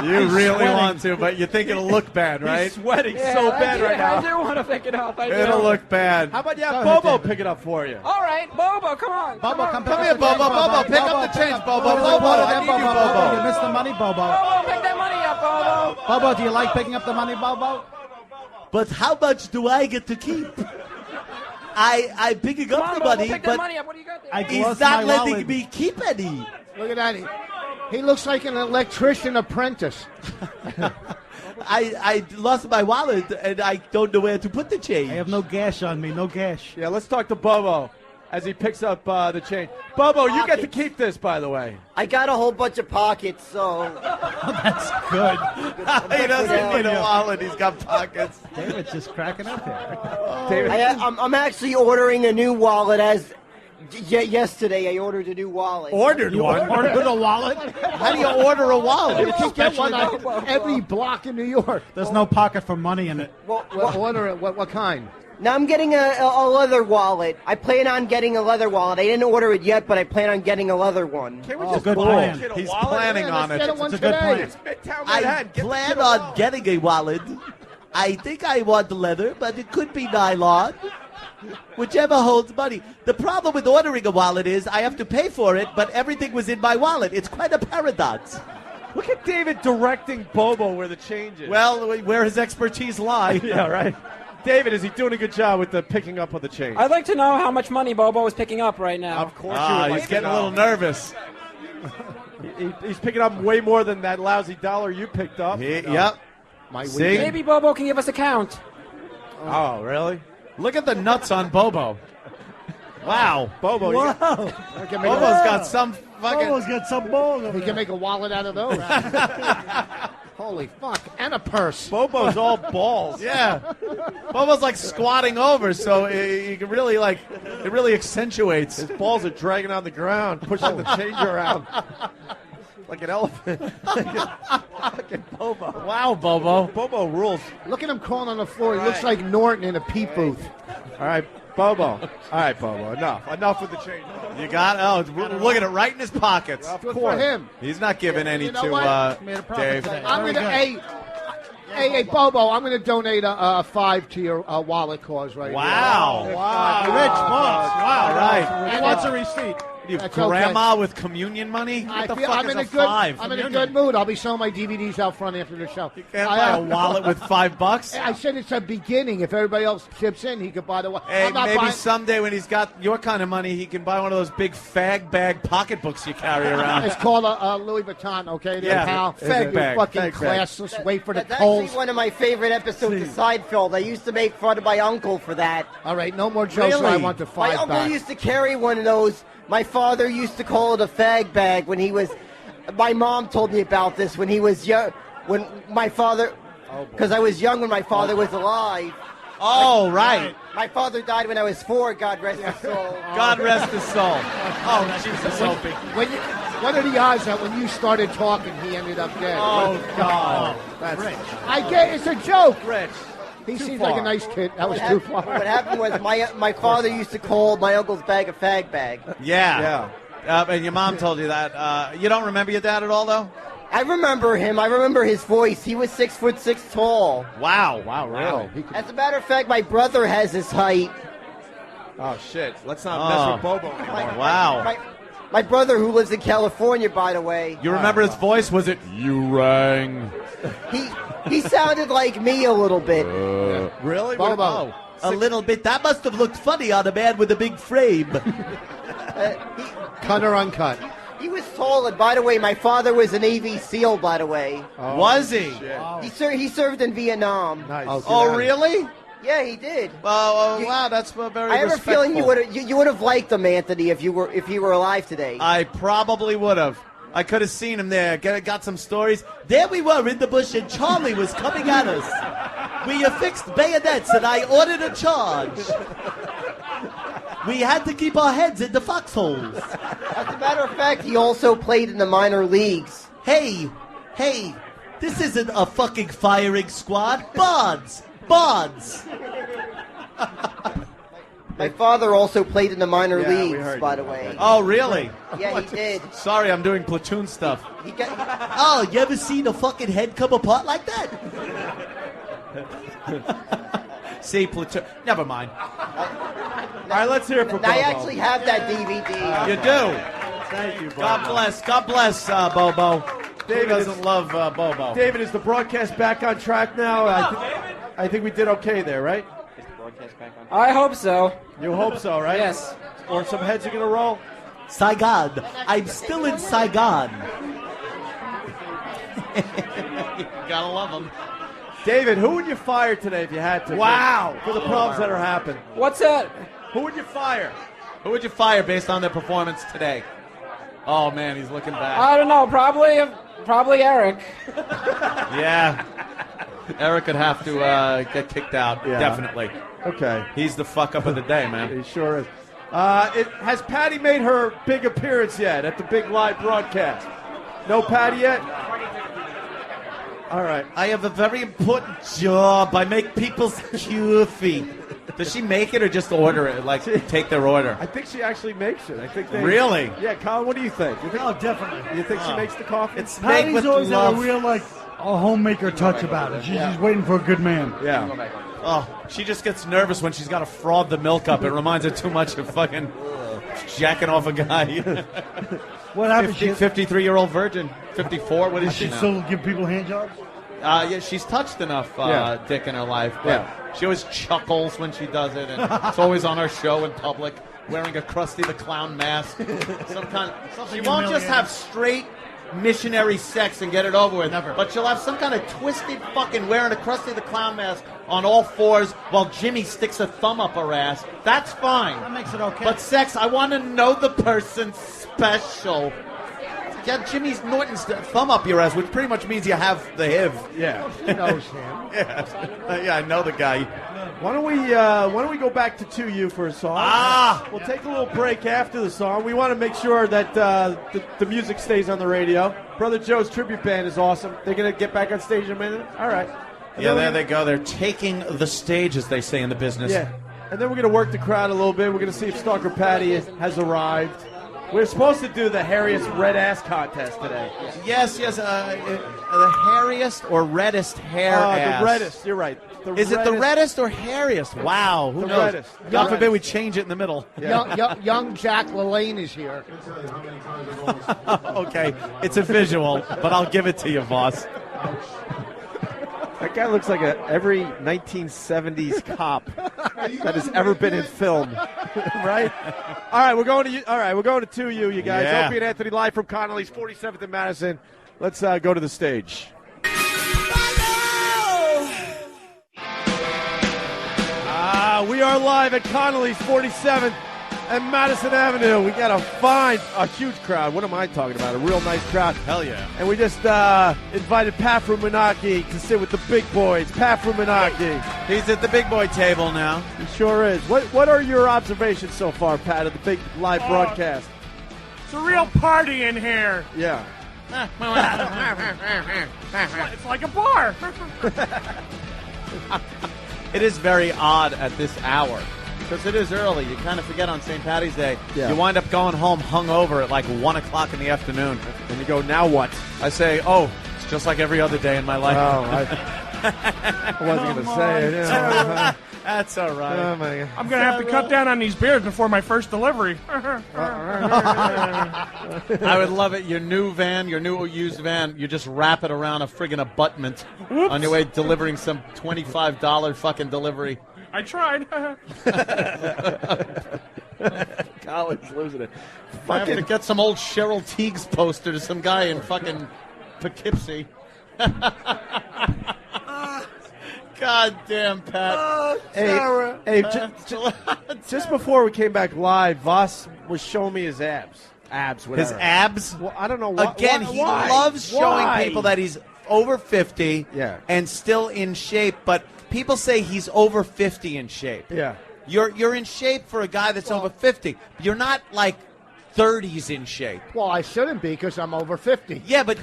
You He's really sweating. want to, but you think it'll look bad, right? He's sweating Yeah, so bad right I now. do want to pick it up. I do. It'll look bad. How about you have Go ahead, Bobo David. pick it up for you? All right, Bobo, come on. Bobo, come Come here, Bobo. Bobo, pick up the change, Bobo. Bobo, I need you, Bobo. You missed the money, Bobo. Bobo, pick that money up, Bobo. Bobo, do you like picking up the money, Bobo? But how much do I get to keep? I'm picking Come up on, the Bobo, money, pick that but money up. What do you got there? I he's lost not my letting wallet. me keep any. Look at that. He looks like an electrician apprentice. I lost my wallet, and I don't know where to put the change. I have no gash on me, no gash. Yeah, let's talk to Bobo as he picks up the change. Bobo, you get to keep this, by the way. I got a whole bunch of pockets, so That's good. He doesn't need a wallet. He's got pockets. David's just cracking up here. David, I'm actually ordering a new wallet. Yesterday I ordered a new wallet. Ordered one. Ordered a wallet? How do you order a wallet? You can get one on every block in New York. There's no pocket for money in it. What kind? Now I'm getting a leather wallet. I plan on getting a leather wallet. I didn't order it yet, but I plan on getting a leather one. Can we Oh, just good go plan. get a He's wallet? planning on it. Let's get one It's a good today. plan. Midtown I Manhattan. Get plan the on getting a wallet. I think I want leather, but it could be nylon. Whichever holds money. The problem with ordering a wallet is I have to pay for it, but everything was in my wallet. It's quite a paradox. Look at David directing Bobo where the change is. Well, where his expertise lie. yeah, right. David, is he doing a good job with the picking up of the change? I'd like to know how much money Bobo is picking up right now. Of course you would like He's to getting a know. little nervous. He's picking up way more than that lousy dollar you picked up. Yep. See? Maybe Bobo can give us a count. Oh, really? Look at the nuts on Bobo. Wow. Bobo, you Wow. got- Bobo's got some fucking... Bobo's got some balls. He can make a wallet out of those. Holy fuck. And a purse. Bobo's all balls. Yeah. Bobo's like squatting over, so you can really like, it really accentuates. His balls are dragging on the ground, pushing the change around. Like an elephant. Fucking Bobo. Wow, Bobo. Bobo rules. Look at him crawling on the floor. He looks like Norton in a peep booth. All right, Bobo. All right, Bobo. Enough with the change. You got look at it right in his pockets. Of Good course. for him. He's not giving any You know to what? Made a profit Dave. today. I'm Very going to, hey, Bobo, I'm going to donate a $5 to your wallet cause right Wow. now. Wow. Rich boss. Wow. All right. He wants a receipt. You That's grandma with communion money? I What the feel fuck I'm is in a a good. five? I'm in a good mood. I'll be showing my DVDs out front after the show. You can't buy a wallet with $5. I said it's a beginning. If everybody else chips in, he could buy the wallet. Hey, I'm not maybe buying. someday when he's got your kind of money, he can buy one of those big fag bag pocketbooks you carry around. It's called a Louis Vuitton. Okay, there, Yeah, pal. fag You bag, fucking fag bag. classless. Wait for the That's coals. actually one of my favorite episodes of Seinfeld. I used to make fun of my uncle for that. All right, no more jokes. Really? I want the My $5 uncle back. used to carry one of those. My father used to call it a fag bag when he was. My mom told me about this when he was young. When my father, because I was young when my father was alive. Oh, right. My father died when I was 4. God rest his soul. God rest his soul. Oh, Jesus, Opie. What are the odds that when you started talking, he ended up dead? Oh, God. That's Rich. I get it's a joke, Rich. He Too seems far. like a nice kid. That was What too hap- far. What happened was my father used to call my uncle's bag a fag bag. Yeah. And your mom told you that. You don't remember your dad at all, though? I remember him. I remember his voice. He was 6'6" tall. Wow. Wow, really? As a matter of fact, my brother has his height. Oh, shit. Let's not mess with Bobo anymore. Wow. My brother, who lives in California, by the way. You remember his voice? Was it, you rang? He sounded like me a little bit. Really? Bobo. A little bit. That must have looked funny on a man with a big frame. Cut or uncut? He was tall, and by the way, my father was a Navy SEAL, by the way. Oh, was he? He served in Vietnam. Nice. Oh, really? Yeah, he did. Well, wow, that's very I have a respectful. feeling you would have liked him, Anthony, if he were alive today. I probably would have. I could have seen him there. Got some stories. There we were in the bush, and Charlie was coming at us. We affixed bayonets, and I ordered a charge. We had to keep our heads in the foxholes. As a matter of fact, he also played in the minor leagues. Hey, this isn't a fucking firing squad. Bonds. My father also played in the minor Yeah, we leagues, heard by you. the way. Oh, really? Yeah, he did. Sorry, I'm doing platoon stuff. Oh, you ever seen a fucking head come apart like that? See, platoon. Never mind. All right, let's hear it for Bobo. I actually have that DVD. You do. Thank you, Bobo. God bless, Bobo. David Who doesn't love Bobo? David, is the broadcast back on track now? I think we did okay there, right? I hope so. You hope so, right? Yes. Or some heads are going to roll? Saigon. I'm still in Saigon. Gotta love them. David, who would you fire today if you had to? Wow. For the problems that are happening. What's that? Who would you fire? Who would you fire based on their performance today? Oh, man, he's looking back. I don't know. Probably Eric. Yeah. Eric could have to get kicked out, Yeah. definitely. Okay. He's the fuck up of the day, man. He sure is. Has Patty made her big appearance yet at the big live broadcast? No Patty yet? All right. I have a very important job. I make people's coffee. Does she make it or just order it? Like, take their order? I think she actually makes it. I think Really? Yeah, Colin, what do you think? Oh, definitely. You think she makes the coffee? It's made Patty's with always love. had a real, a homemaker touch about it. She's just waiting for a good man. Yeah. Oh, she just gets nervous when she's got to fraud the milk up. It reminds her too much of fucking jacking off a guy. What happened? 53-year-old virgin. 54, what is she She now? still give people hand jobs? Yeah, she's touched enough dick in her life. But she always chuckles when she does it, and it's always on her show in public, wearing a Krusty the Clown mask. She won't just have straight missionary sex and get it over with. Never. But she'll have some kind of twisted fucking wearing a Krusty the Clown mask on all fours while Jimmy sticks a thumb up her ass. That's fine. That makes it okay. But sex, I want to know the person's special. Get Jimmy Norton's thumb up your ass, which pretty much means you have the HIV. Yeah. He knows him. Yeah, I know the guy. Why don't we go back to 2U for a song? We'll take a little break after the song. We want to make sure that the music stays on the radio. Brother Joe's tribute band is awesome. They're going to get back on stage in a minute. All right. Yeah, there they go. They're taking the stage, as they say in the business. Yeah. And then we're going to work the crowd a little bit. We're going to see if Stalker Patti has arrived. We're supposed to do the hairiest red ass contest today. Yes. The hairiest or reddest hair ass? The reddest. You're right. Is it the reddest or hairiest? Wow. Who The knows? reddest. God The forbid reddest. we change it in the middle. Young Jack LaLanne is here. Okay. It's a visual, but I'll give it to you, Vos. That guy looks like every 1970s cop that has ever been in film. Right? All right, we're going to 2U, you guys. Yeah. Opie and Anthony live from Connolly's 47th and Madison. Let's go to the stage. We are live at Connolly's 47th and Madison Avenue. We got a huge crowd. What am I talking about? A real nice crowd. Hell yeah. And we just invited Pat from Moonachie to sit with the big boys. Pat from Moonachie. He's at the big boy table now. He sure is. What are your observations so far, Pat, of the big live broadcast? It's a real party in here. Yeah. It's like a bar. It is very odd at this hour because it is early. You kind of forget on St. Patty's Day. Yeah. You wind up going home hungover at like 1 o'clock in the afternoon. And you go, now what? I say, it's just like every other day in my life. I wasn't going to say it. Yeah. That's all right. Oh, my God. I'm going to have to cut down on these beers before my first delivery. I would love it. Your new used van, you just wrap it around a friggin' abutment on your way delivering some $25 fucking delivery. I tried. Colin's losing it. I have to get some old Cheryl Teagues poster to some guy in fucking Poughkeepsie. God damn, Pat. Hey, just before we came back live, Vos was showing me his abs. Whatever. His abs? Well, I don't know why. Again, he loves showing Why? people that he's over 50 Yeah. and still in shape, but people say he's over 50 in shape. Yeah. You're in shape for a guy that's over 50. You're not like 30s in shape. Well, I shouldn't be because I'm over 50. Yeah, but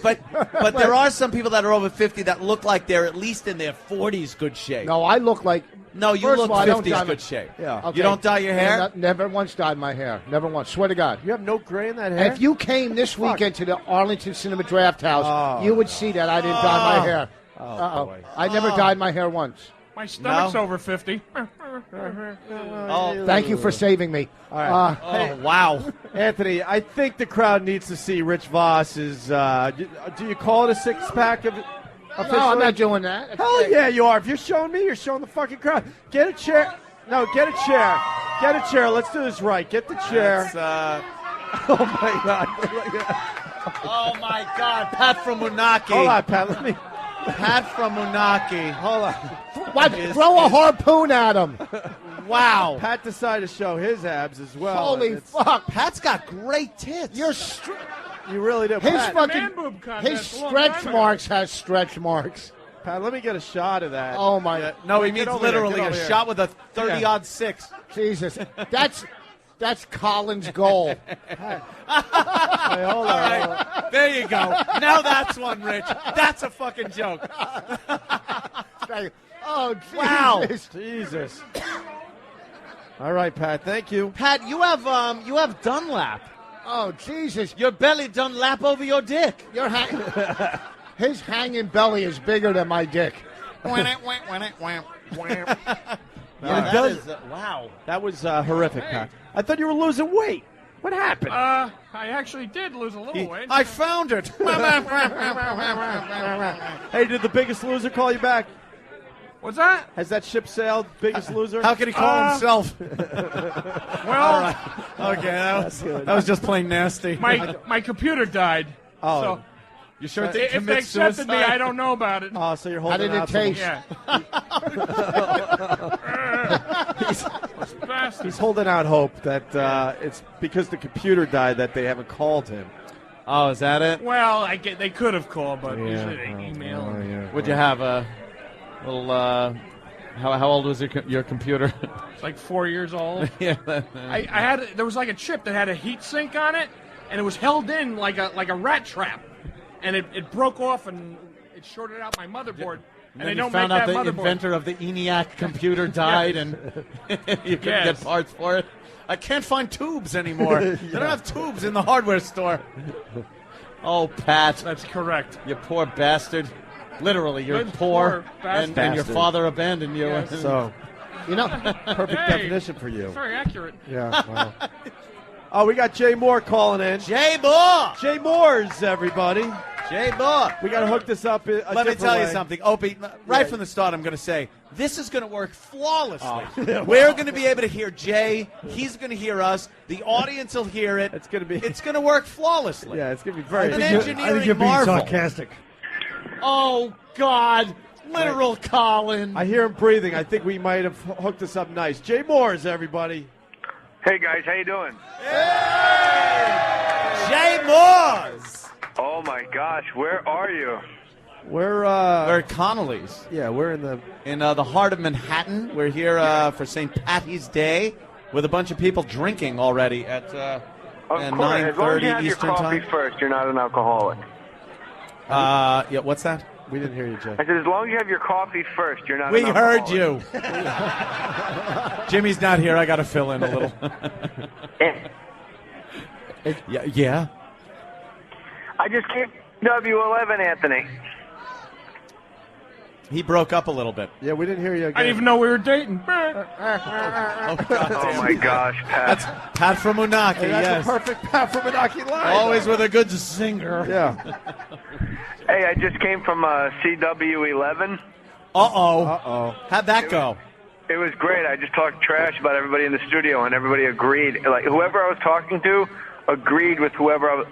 there are some people that are over 50 that look like they're at least in their 40s good shape. No, I look like... No, you First look of all, I don't 50s dye good shape. Yeah. Okay. You don't dye your hair? Never once dyed my hair. Never once. Swear to God. You have no gray in that hair? If you came this weekend to the Arlington Cinema Draft House, you would see that I didn't dye my hair. boy. I never dyed my hair once. My stomach's over 50. Thank you for saving me. All right. Oh, wow. Anthony, I think the crowd needs to see Rich Voss's. Do you call it a six-pack of? No, I'm not doing that. Hell yeah, you are. If you're showing me, you're showing the fucking crowd. Get a chair. No, get a chair. Get a chair. Let's do this right. Get the chair. Oh my God. Oh my God. Pat from Moonachie. Hold on, Pat. Let me. Pat from Moonachie. Hold on. What? Throw a harpoon at him. Wow. Pat decided to show his abs as well. Holy fuck. Pat's got great tits. You really do. His Pat, his stretch marks has stretch marks. Pat, let me get a shot of that. Oh my! No, he Get means over here, literally get a over here. shot with a 30-odd 6. Jesus, that's Colin's goal. Hey, hold on. Hold on. There you go. Now that's one, Rich. That's a fucking joke. Oh, Jesus. Wow. Jesus. All right, Pat. Thank you. Pat, you have Dunlap. Oh, Jesus. Your belly Dunlap over your dick. His hanging belly is bigger than my dick. Wow. That was horrific, Pat. I thought you were losing weight. What happened? I actually did lose a little weight. I found it. Hey, did the Biggest Loser call you back? What's that? Has that ship sailed, Biggest Loser? How can he call himself? Well, Okay, that was just plain nasty. my computer died. Oh. So You sure if they they commit accepted me, suicide? I don't know about it. Oh, so you're How holding did it out taste? Yeah. He's holding out hope that it's because the computer died that they haven't called him. Oh, is that it? Well, they could have called, but usually they email. Would you have a little? How old was your computer? It's like 4 years old. Yeah. I had there was like a chip that had a heat sink on it, and it was held in like a rat trap, and it broke off and it shorted out my motherboard. And they then don't you found make out that the motherboard. inventor of the ENIAC computer died, and you couldn't get parts for it. I can't find tubes anymore. They don't have tubes in the hardware store. Oh, Pat. That's correct. You poor bastard. Literally, you're Good poor, poor and your father abandoned you. Yes. So, perfect Hey, definition for you. Very accurate. Yeah. Wow. Oh, we got Jay Mohr calling in. Jay Mohr! Jay Mohr's, everybody. Jay Mohr! We got to hook this up. Let me tell you something, Opie. Right from the start, I'm going to say this is going to work flawlessly. Oh. We're going to be able to hear Jay. He's going to hear us. The audience will hear it. It's going to be. It's going to work flawlessly. Yeah, it's going to be very. An I engineering think you're being marvel. sarcastic. Oh God, literal Colin. I hear him breathing. I think we might have hooked this up nice. Jay Mohr's, everybody. Hey guys, how you doing? Jay Moors. Oh my gosh, where are you? We're at Connolly's. Yeah, we're in the heart of Manhattan. We're here for St. Patty's Day with a bunch of people drinking already at Of course, as long as you 9:30 have your Eastern coffee time. first, you're not an alcoholic. Yeah, what's that? We didn't hear you, Jay. I said, as long as you have your coffee first, you're not We an heard alcoholic. you. Jimmy's not here. I got to fill in a little. Yeah. I just came W11, Anthony. He broke up a little bit. Yeah, we didn't hear you again. I didn't even know we were dating. Oh my gosh, Pat. That's Pat from Moonachie, Hey, that's yes. a perfect Pat from Moonachie line. Always with a good singer. Yeah. Hey, I just came from CW11. Uh-oh. How'd that go? It was great. I just talked trash about everybody in the studio, and everybody agreed. Like, whoever I was talking to agreed with whoever I was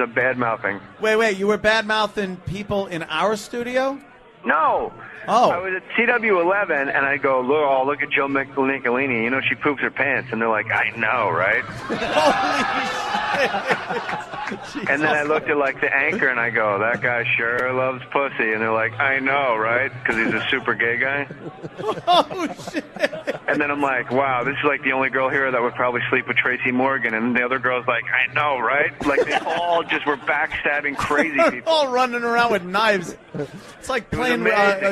a bad-mouthing. Wait, you were bad-mouthing people in our studio? No. Oh. I was at CW11, and I go, look at Jill Nicolini. You know, she poops her pants. And they're like, I know, right? And then I looked at, like, the anchor, and I go, that guy sure loves pussy. And they're like, I know, right? Because he's a super gay guy. Oh, shit. And then I'm like, wow, this is like the only girl here that would probably sleep with Tracy Morgan. And the other girl's like, I know, right? Like, they all just were backstabbing crazy people. All running around with knives. It's like playing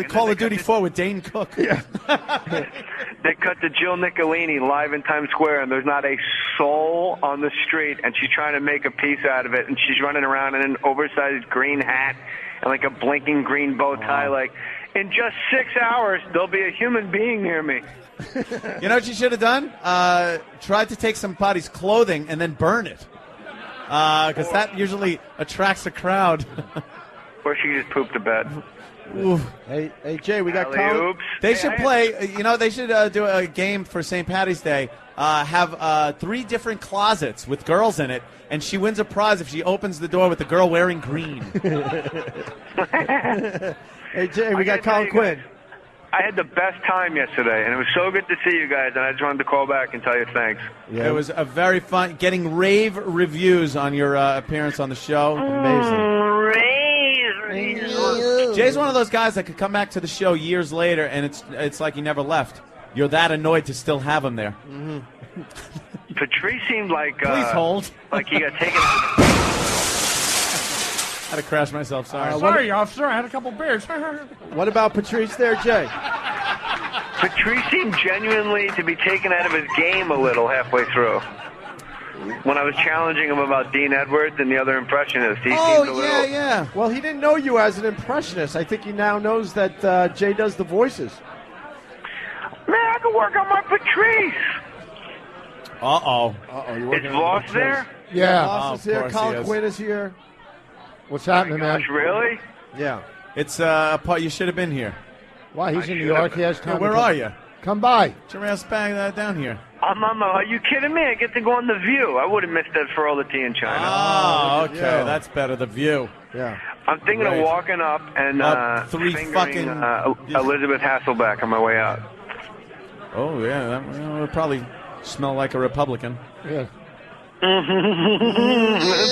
Call of Duty 4 with Dane Cook. Yeah. They cut to Jill Nicolini live in Times Square, and there's not a soul on the street, and she's trying to make a piece out of it, and she's running around in an oversized green hat and like a blinking green bow tie, like, in just 6 hours, there'll be a human being near me. You know what you should have done? Tried to take somebody's clothing and then burn it. Because that usually attracts a crowd. Or she just pooped the bed. Oof. Hey, Jay, we got Colin. They should play, they should do a game for St. Patty's Day. Have 3 different closets with girls in it, and she wins a prize if she opens the door with the girl wearing green. Hey, Jay, we got Colin Quinn. I had the best time yesterday, and it was so good to see you guys, and I just wanted to call back and tell you thanks. Yeah. It was a very fun, getting rave reviews on your appearance on the show. Amazing. Jay's one of those guys that could come back to the show years later, and it's like he never left. You're that annoyed to still have him there. Mm-hmm. Patrice seemed like... Please hold. Like he got taken... I had to crash myself, sorry. Sorry, officer, I had a couple beers. What about Patrice there, Jay? Patrice seemed genuinely to be taken out of his game a little halfway through. When I was challenging him about Dean Edwards and the other impressionists, he seemed a little... yeah. Well, he didn't know you as an impressionist. I think he now knows that Jay does the voices. Man, I can work on my Patrice. Uh-oh. You're working Is on Vos Patrice. there? Yeah. Oh, Vos is here. of course he Colin is. Quinn is here. What's happening, man? Gosh, really? Yeah. It's you should have been here. Why? He's in New York. He has time. Yeah, where to come. are you? Come by. Get your ass back down here. Are you kidding me? I get to go on The View. I would have missed that for all the tea in China. Oh, okay. That's better. The View. Yeah. I'm thinking Right. of walking up and three fingering fucking- Elizabeth Hasselbeck on my way out. Oh, yeah. That would probably smell like a Republican. Yeah. That's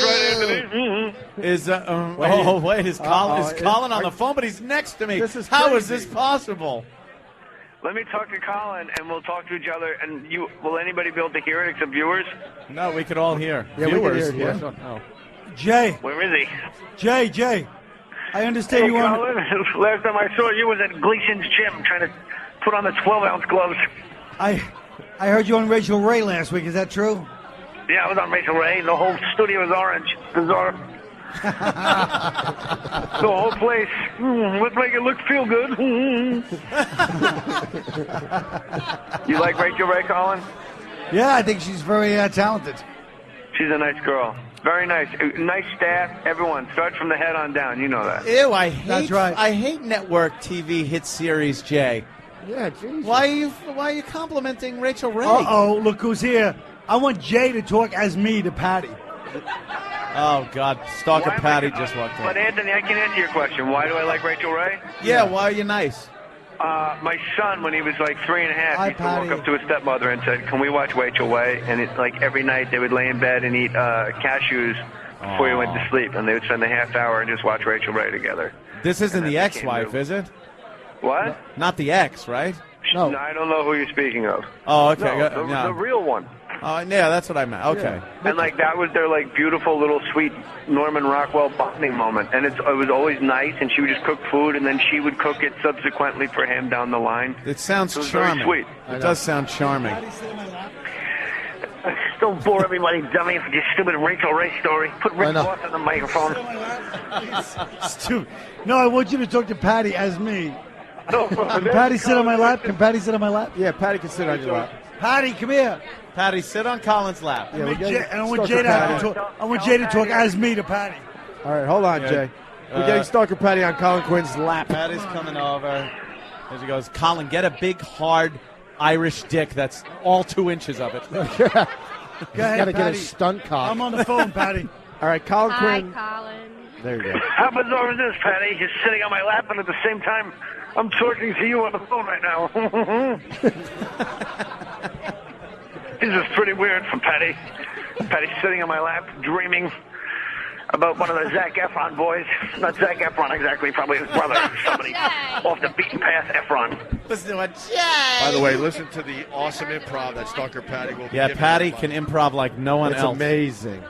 right, Anthony. Is is Colin on the phone? But he's next to me. How is this possible? Let me talk to Colin, and we'll talk to each other. And will anybody be able to hear it except viewers? No, we could all hear. Yeah, Viewers. we can hear it. What? Oh. Jay. Where is he? Jay. I understand Hey, you want. Colin, last time I saw you was at Gleason's gym trying to put on the 12-ounce gloves. I heard you on Rachel Ray last week. Is that true? Yeah, I was on Rachel Ray. The whole studio was orange. Bizarre. The whole place looked like it feel good. You like Rachel Ray, Colin? Yeah, I think she's very talented. She's a nice girl. Very nice. Nice staff. Everyone. Start from the head on down. You know that. Ew, I hate. That's right. I hate network TV hit series, Jay. Yeah, Jesus. Why are you complimenting Rachel Ray? Uh-oh, look who's here. I want Jay to talk as me to Patty. Oh, God. Stalker Why am Patti I- just walked in. But, Anthony, I can answer your question. Why do I like Rachel Ray? Yeah, why are you nice? My son, when he was like 3.5, used to walk up to his stepmother and said, "Can we watch Rachel Way?" And it's like every night they would lay in bed and eat cashews before he went to sleep, and they would spend a half hour and just watch Rachel Ray together. This isn't the ex-wife, is it? What? Not the ex, right? No, I don't know who you're speaking of. Oh, okay. No, the real one. Oh, yeah, that's what I meant. Okay. And like that was their like beautiful little sweet Norman Rockwell bonding moment, and it was always nice. And she would just cook food, and then she would cook it subsequently for him down the line. It sounds So it was charming. very sweet. It does sound charming. Don't bore everybody, dummy, with your stupid Rachel Ray story. Put Rick Ross on the microphone. Stu, no, I want you to talk to Patty as me. No, Can Patty sit on my lap? Can Patty sit on my lap? Yeah, Patty can sit on your lap. Patty, come here. Patty, sit on Colin's lap. Yeah, we Jay, and I want Stalker Jay to Patty. talk. I want Jay to talk as me to Patty. All right, hold on, Yeah. Jay. We're getting Stalker Patty on Colin Quinn's lap. Patty's coming over. As he goes, Colin, get a big, hard Irish dick that's all 2 inches of it. Go ahead, Gotta get a Patty. stunt cock. I'm on the phone, Patty. All right, Colin Hi, Quinn. Colin. There you go. How bizarre is this, Patty? You're sitting on my lap, and at the same time, I'm talking to you on the phone right now. This is pretty weird for Patty. Patty's sitting on my lap, dreaming about one of the Zac Efron boys. Not Zac Efron exactly, probably his brother. Somebody off the beaten path, Efron. Listen to what By the way, listen to the awesome improv that Stalker Patty will be Yeah, giving Patty us. can improv like no one It's else. amazing.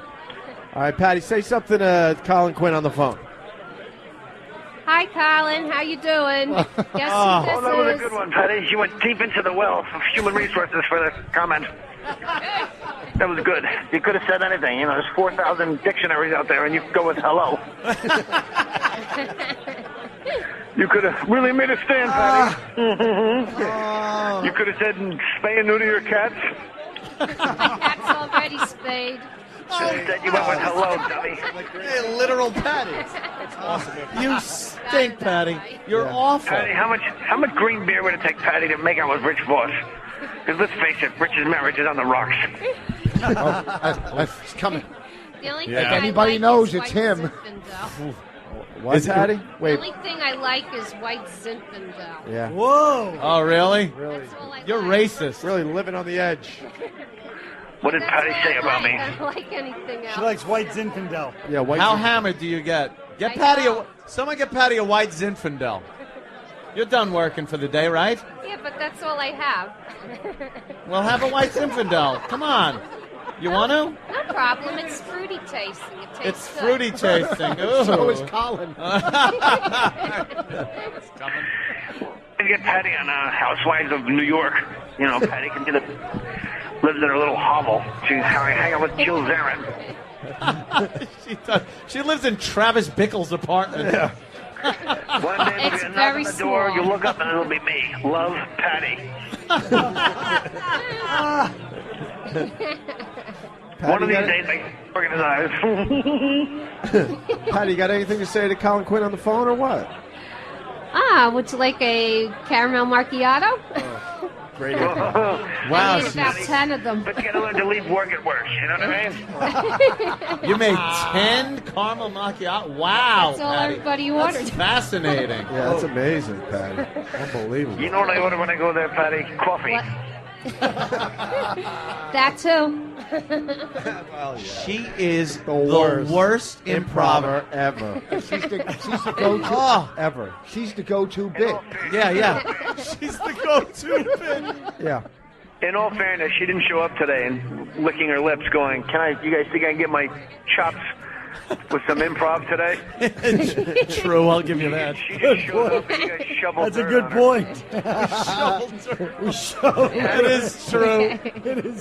All right, Patty, say something to Colin Quinn on the phone. Hi, Colin. How you doing? Guess Oh, who that was this a is? good one, Patty. You went deep into the well of human resources for the comment. That was good. You could have said anything. You know, there's 4,000 dictionaries out there, and you could go with hello. You could have really made a stand, Patty. You could have said, spay and neuter your cats. My cat's already spayed. Instead, you went with hello, dummy. Hey, literal Patty. You stink, Patty. You're awful. Patty, how much green beer would it take, Patty, to make out with Rich Voss? Because let's face it, Rich's marriage is on the rocks. It's coming. The only If thing I anybody like knows, is it's White him. Zinfandel. What, Is it- Patty? The Wait. only thing I like is White Zinfandel. Yeah. Whoa. Oh, really? Really? You're racist. Really living on the edge. What did Patty say about me? I don't like anything else. She likes White Zinfandel. Yeah, White How Zin- hammered do you get? Get I Patty don't. someone get Patty a white Zinfandel. You're done working for the day, right? Yeah, but that's all I have. Well, have a white Zinfandel. Come on. You want to? No problem. It's fruity tasting. It tastes It's good. fruity tasting. Ooh. So is Colin. It's coming. And get Patty on Housewives of New York. You know, Patty can get lives in her little hovel. She's hanging out with Jill Zarin. She lives in Travis Bickle's apartment. Yeah. One day there'll It's be a knock very on the door. small. You look up and it'll be me. Love, Patty. One of these got days, I organize. Patty, you got anything to say to Colin Quinn on the phone or what? Would you like a caramel macchiato? Great. I made about 10 of them. But you gotta learn to leave work at work. You know what I mean? You made 10 caramel macchiato. Wow, That's all Patty. everybody That's ordered. fascinating. Yeah, that's amazing, Patty. Unbelievable. You know what I order when I go there, Patty? Coffee. That too. She is the worst worst improver ever. She's the go-to. Ever. She's the go-to bit. Yeah. She's the go-to bit. Yeah. In all fairness, she didn't show up today and licking her lips going, you guys think I can get my chops with some improv today? True, I'll give you that. She just showed up and you guys shoveled That's a dirt good on her. point. That is true.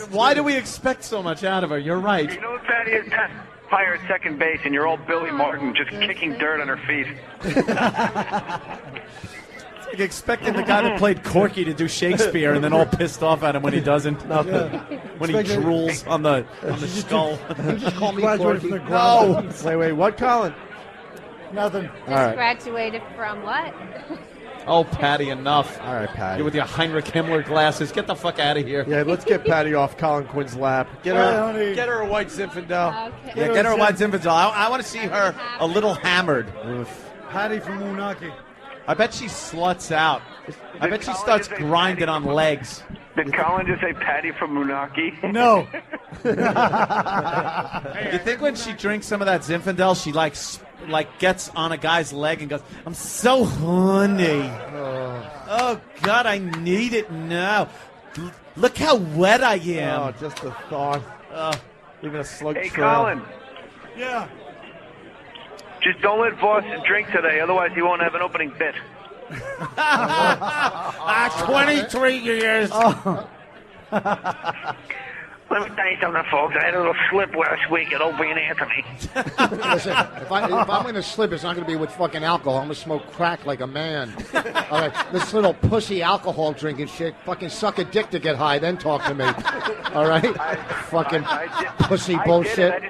Why do we expect so much out of her? You're right. You know what, Patty? It's fire at second base and you're all Billy Martin just kicking dirt on her feet. Like expecting the guy that played Corky to do Shakespeare and then all pissed off at him when he doesn't. Nothing. When he Expecting- drools on the skull. You just call me Graduated Corky. from the No. Wait, what, Colin? Nothing. All right. Graduated from what? Oh, Patty, enough. All right, Patty. You with your Heinrich Himmler glasses. Get the fuck out of here. Yeah, let's get Patty off Colin Quinn's lap. Get Hey, her, honey. get her a white Zinfandel. Okay. Yeah, get her a white Zinfandel. I want to see her a little hammered. Patty from Moonachie. I bet she sluts out. I bet she starts grinding on legs. Did Colin just say Patty from Moonachie? No. You think when she drinks some of that Zinfandel, she like gets on a guy's leg and goes, "I'm so horny. Oh God, I need it now. Look how wet I am." Oh, just the thought. Even a slug Hey, trail. Colin. Yeah. Just don't let Vos drink today, otherwise he won't have an opening bit. 23 years. Let me tell you something, folks. I had a little slip last week at Opie and Anthony. Listen, if I'm going to slip, it's not going to be with fucking alcohol. I'm going to smoke crack like a man. All right, this little pussy alcohol drinking shit. Fucking suck a dick to get high, then talk to me. All right, fucking pussy bullshit.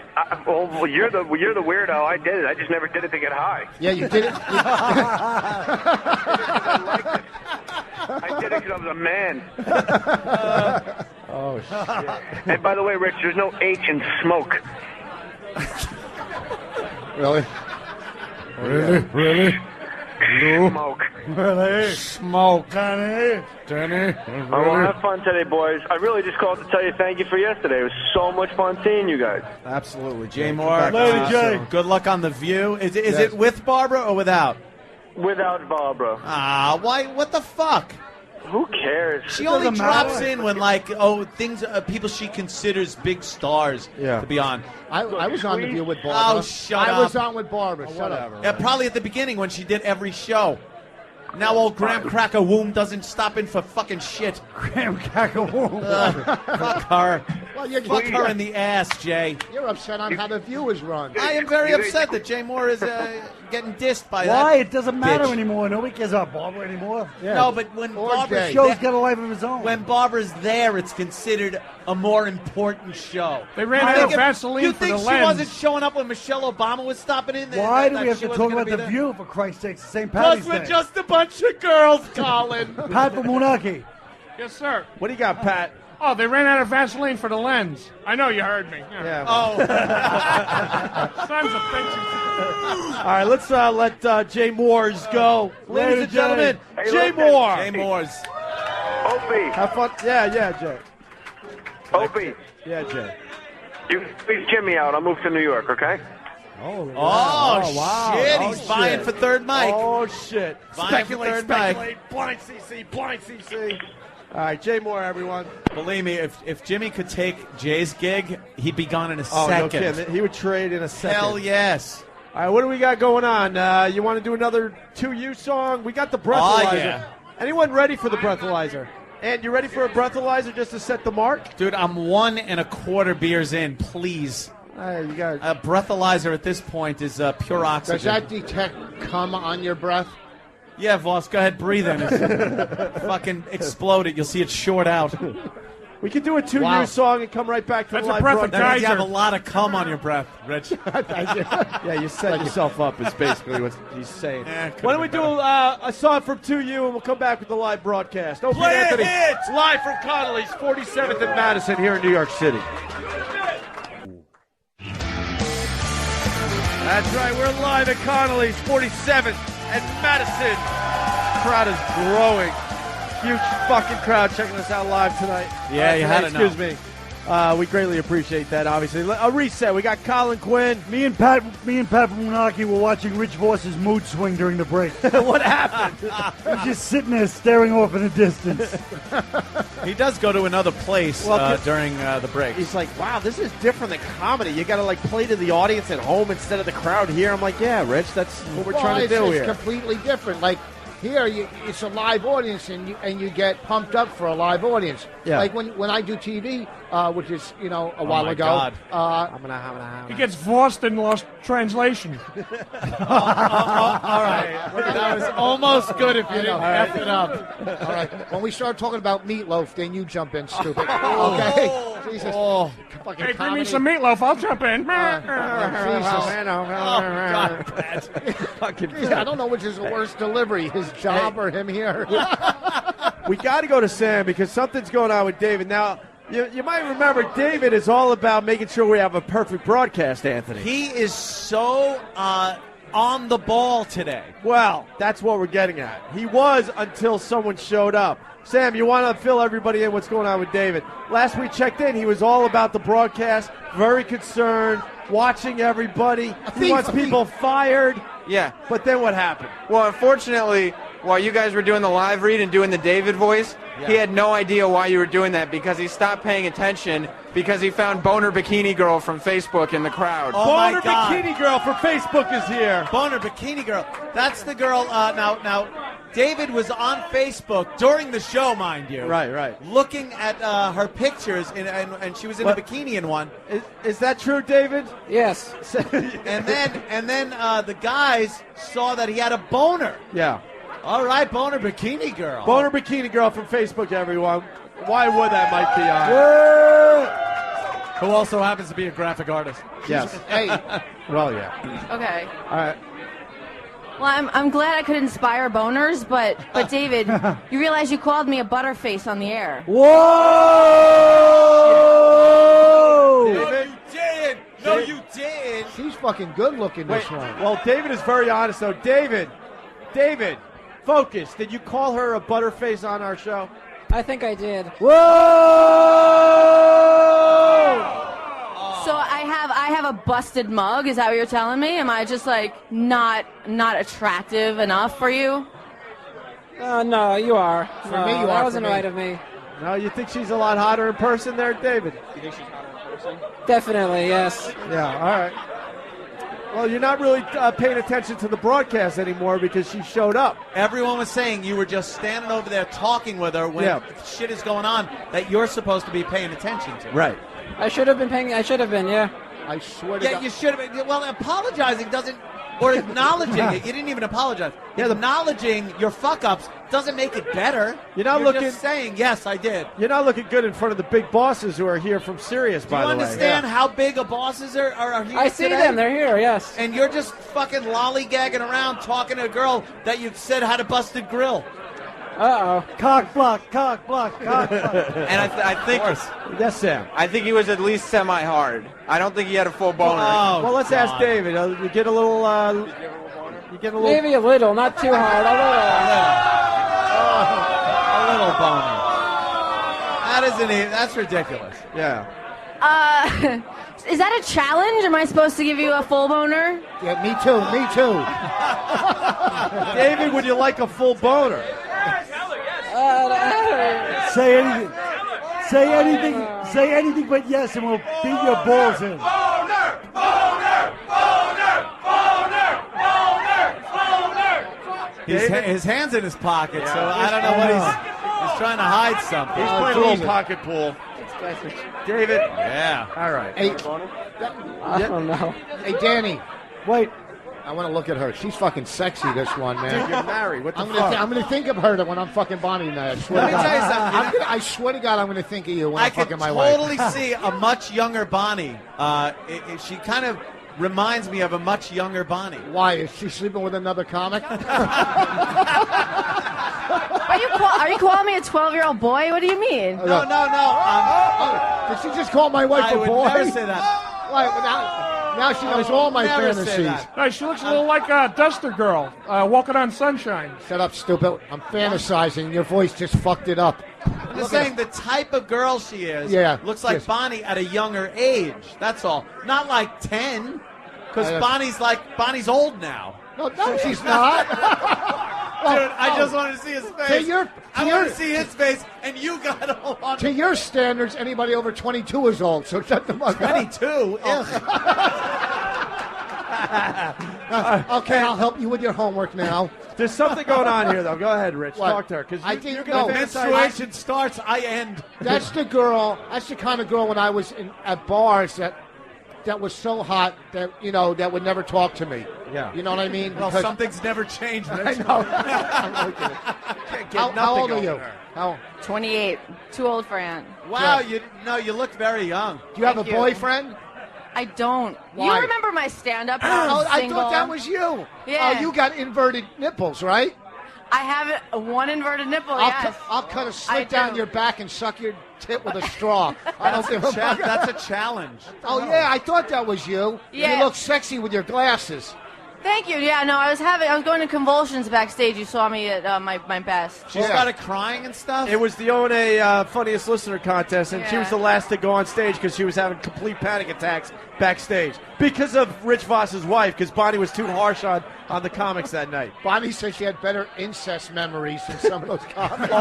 Well, you're the weirdo. I did it. I just never did it to get high. Yeah, you did it. I did it because I was a man. Oh, shit. And by the way, Rich, there's no H in smoke. Really? Really? Smoke. Really? Smoke. Danny. Well, have fun today, boys. I really just called to tell you thank you for yesterday. It was so much fun seeing you guys. Absolutely. Jay Mohr. Good luck on The View. Is it with Barbara or without? Without Barbara. Why? What the fuck? Who cares? She only drops in when, things, people she considers big stars to be on. I was on The View with Barbara. Oh, shut up. I was on with Barbara. Shut up. Yeah, probably at the beginning when she did every show. Now old Graham Cracker Womb doesn't stop in for fucking shit. Graham Cracker Womb. Fuck her. Well, Fuck her in the ass, Jay. You're upset on how The View is run. I am very upset that Jay Mohr is getting dissed by that. Why? It doesn't matter bitch. anymore. Nobody cares about Barbara anymore. No, but when Barbara's show's there- got a life of his own. When Barbara's there, it's considered a more important show. They ran out of Vaseline You for think the she lens. wasn't showing up when Michelle Obama was stopping in? Why do that we have she to wasn't talk gonna about be The there? View, for Christ's sake? It's St. Because Patty's we're Day. just a bunch of girls, Colin. Pat from Moonachie. Yes, sir. What do you got, Pat? Oh, they ran out of Vaseline for the lens. I know you heard me. Yeah. Oh. Sons of bitches. All right, let's let Jay Mohr's go. Ladies and gentlemen, Hey, Jay listen. Mohr. Jay Mohr's. Opie. Have fun. Yeah, Jay. Opie. Yeah, Jay. You please Jimmy out. I'll move to New York, okay? Oh, wow. Shit. Oh, He's vying shit. for third mic. Oh, shit. Vying for third mic. Blind CC, blind CC. All right, Jay Mohr, everyone. Believe me, if Jimmy could take Jay's gig, he'd be gone in a Oh, second. no kidding. He would trade in a second. Hell yes. All right, what do we got going on? You want to do another 2U song? We got the breathalyzer. Oh, yeah. Anyone ready for the breathalyzer? And you ready for a breathalyzer just to set the mark? Dude, I'm 1 1/4 beers in, please. You got A breathalyzer at this point is pure oxygen. Does that detect cum on your breath? Yeah, Voss, go ahead, breathe in it. Fucking explode it. You'll see it short out. We could do a 2U song and come right back to That's the a live breath of broadcast. You have a lot of cum on your breath, Rich. Yeah, you set yourself up is basically what he's saying. Yeah, could've Why don't we been do a song from 2U and we'll come back with the live broadcast. Opie Play Anthony, it! live from Connolly's 47th and Madison here in New York City. That's right, we're live at Connolly's 47th and Madison. Crowd is growing. Huge fucking crowd checking us out live tonight. Yeah, you had to know. Excuse me. We greatly appreciate that, obviously. A reset. We got Colin Quinn. Me and Pat from Moonachie were watching Rich Voss's mood swing during the break. What happened? He's just sitting there staring off in the distance. He does go to another place during the break. He's like, wow, this is different than comedy. You got to play to the audience at home instead of the crowd here. I'm like, yeah, Rich, that's what we're trying to do It's here. completely different. Like here, it's a live audience, and you get pumped up for a live audience. Yeah. Like when I do TV, which is a while my ago. God. He gets lost in lost translation. All right. That was almost good if you didn't F it up. All right. When we start talking about meatloaf, then you jump in, stupid. Okay. Jesus. Fucking Hey, bring comedy. me some meatloaf. I'll jump in. Jesus. I don't know which is the worst delivery, his job or him here. We got to go to Sam because something's going on with David. Now, you might remember David is all about making sure we have a perfect broadcast, Anthony. He is so on the ball today. Well, that's what we're getting at. He was until someone showed up. Sam, you want to fill everybody in what's going on with David. Last we checked in, he was all about the broadcast, very concerned, watching everybody. He wants people fired. Yeah. But then what happened? Well, unfortunately, while you guys were doing the live read and doing the David voice, he had no idea why you were doing that because he stopped paying attention because he found Boner Bikini Girl from Facebook in the crowd. Oh my Boner God. Bikini Girl from Facebook is here. Boner Bikini Girl. That's the girl. Now, David was on Facebook during the show, mind you. Right. Looking at her pictures, and she was in a bikini in one. Is that true, David? Yes. and then the guys saw that he had a boner. Yeah. All right, Boner Bikini Girl. Boner Bikini Girl from Facebook, everyone. Why would that might be on? Who also happens to be a graphic artist. Yes. Hey. Well, yeah. Okay. All right. Well, I'm glad I could inspire boners, but David, you realize you called me a butterface on the air. Whoa! No, you did. No, you did. She's fucking good looking, this Wait, one. well, David is very honest, though. David, focus. Did you call her a butterface on our show? I think I did. Whoa! So I have a busted mug. Is that what you're telling me? Am I just like not attractive enough for you? No, you are. For no, me, you that are. wasn't For me. right of me. No, you think she's a lot hotter in person there, David? You think she's hotter in person? Definitely, yes. Yeah, all right. Well, you're not really paying attention to the broadcast anymore because she showed up. Everyone was saying you were just standing over there talking with her when shit is going on that you're supposed to be paying attention to. Right. I should have been, yeah. I swear to Yeah, God. you should have been. Well, apologizing doesn't, or acknowledging it. You didn't even apologize. Yeah, acknowledging your fuck-ups doesn't make it better. You're not You're looking. just saying, yes, I did. You're not looking good in front of the big bosses who are here from Sirius, Do by you the way. understand how big a bosses are here I see today? them. They're here, yes. And you're just fucking lollygagging around talking to a girl that you said had a busted grill. Uh-oh. Cock block. And I think Yes, Sam. I think he was at least semi-hard. I don't think he had a full boner. Well, let's ask David. You get a little. You get a little. Maybe a little, not too hard. A little boner. That isn't even. That's ridiculous. Yeah. Is that a challenge? Am I supposed to give you a full boner? Yeah, me too. David, would you like a full boner? Say anything. Say anything but yes, and we'll beat your balls in. His hand's in his pocket, so I don't know what he's trying to hide something. He's playing a little pocket pool. David. Yeah. All right. Hey, I don't know. hey, Danny. Wait. I want to look at her. She's fucking sexy, this one, man. Dude, you're married. What the I'm fuck? gonna think of her when I'm fucking Bonnie now. I swear Let to me God. tell you something. I swear to God, I'm gonna think of you when I I'm could fucking my wife. totally see a much younger Bonnie. She kind of reminds me of a much younger Bonnie. Why? Is she sleeping with another comic? Are you calling me a 12-year-old boy? What do you mean? No. Did she just call my wife I a would boy? never say that. Why, now she knows all my never say fantasies. that. No, she looks a little like a Duster Girl, walking on sunshine. Shut up, stupid. I'm fantasizing. Your voice just fucked it up. I'm just saying the type of girl she is looks like yes. Bonnie at a younger age. That's all. Not like 10, because Bonnie's old now. No, she's not. Dude, I just wanted to see his face. I want to see his face, and you got all on. To your standards, anybody over 22 is old, so shut the fuck up. 22? Okay, I'll help you with your homework now. There's something going on here, though. Go ahead, Rich. What? Talk to her. Because I think you're going to Menstruation starts, I end. That's the girl. That's the kind of girl when I was at bars that was so hot that that would never talk to me. Yeah. You know what I mean? Well, Because- something's never changed, I Rich. know. How old are you? How? 28. Too old for Aunt. Wow, you look very young. Do you have Thank a you. boyfriend? I don't. Why? You remember my stand-up? when Oh, was I single? thought that was you. Yeah. Oh, you got inverted nipples, right? I have one inverted nipple, I'll yes. cut a I slit down do. your back and suck your tit with a straw. I don't give a fuck. That's a challenge. Oh, yeah, I thought that was you. Yeah. You look sexy with your glasses. Thank you. Yeah, no, I was going to convulsions backstage. You saw me at my best. She started crying and stuff? It was the ONA Funniest Listener contest, and she was the last to go on stage because she was having complete panic attacks backstage because of Rich Voss's wife, because Bonnie was too harsh on the comics that night. Bonnie said she had better incest memories than some of those comics.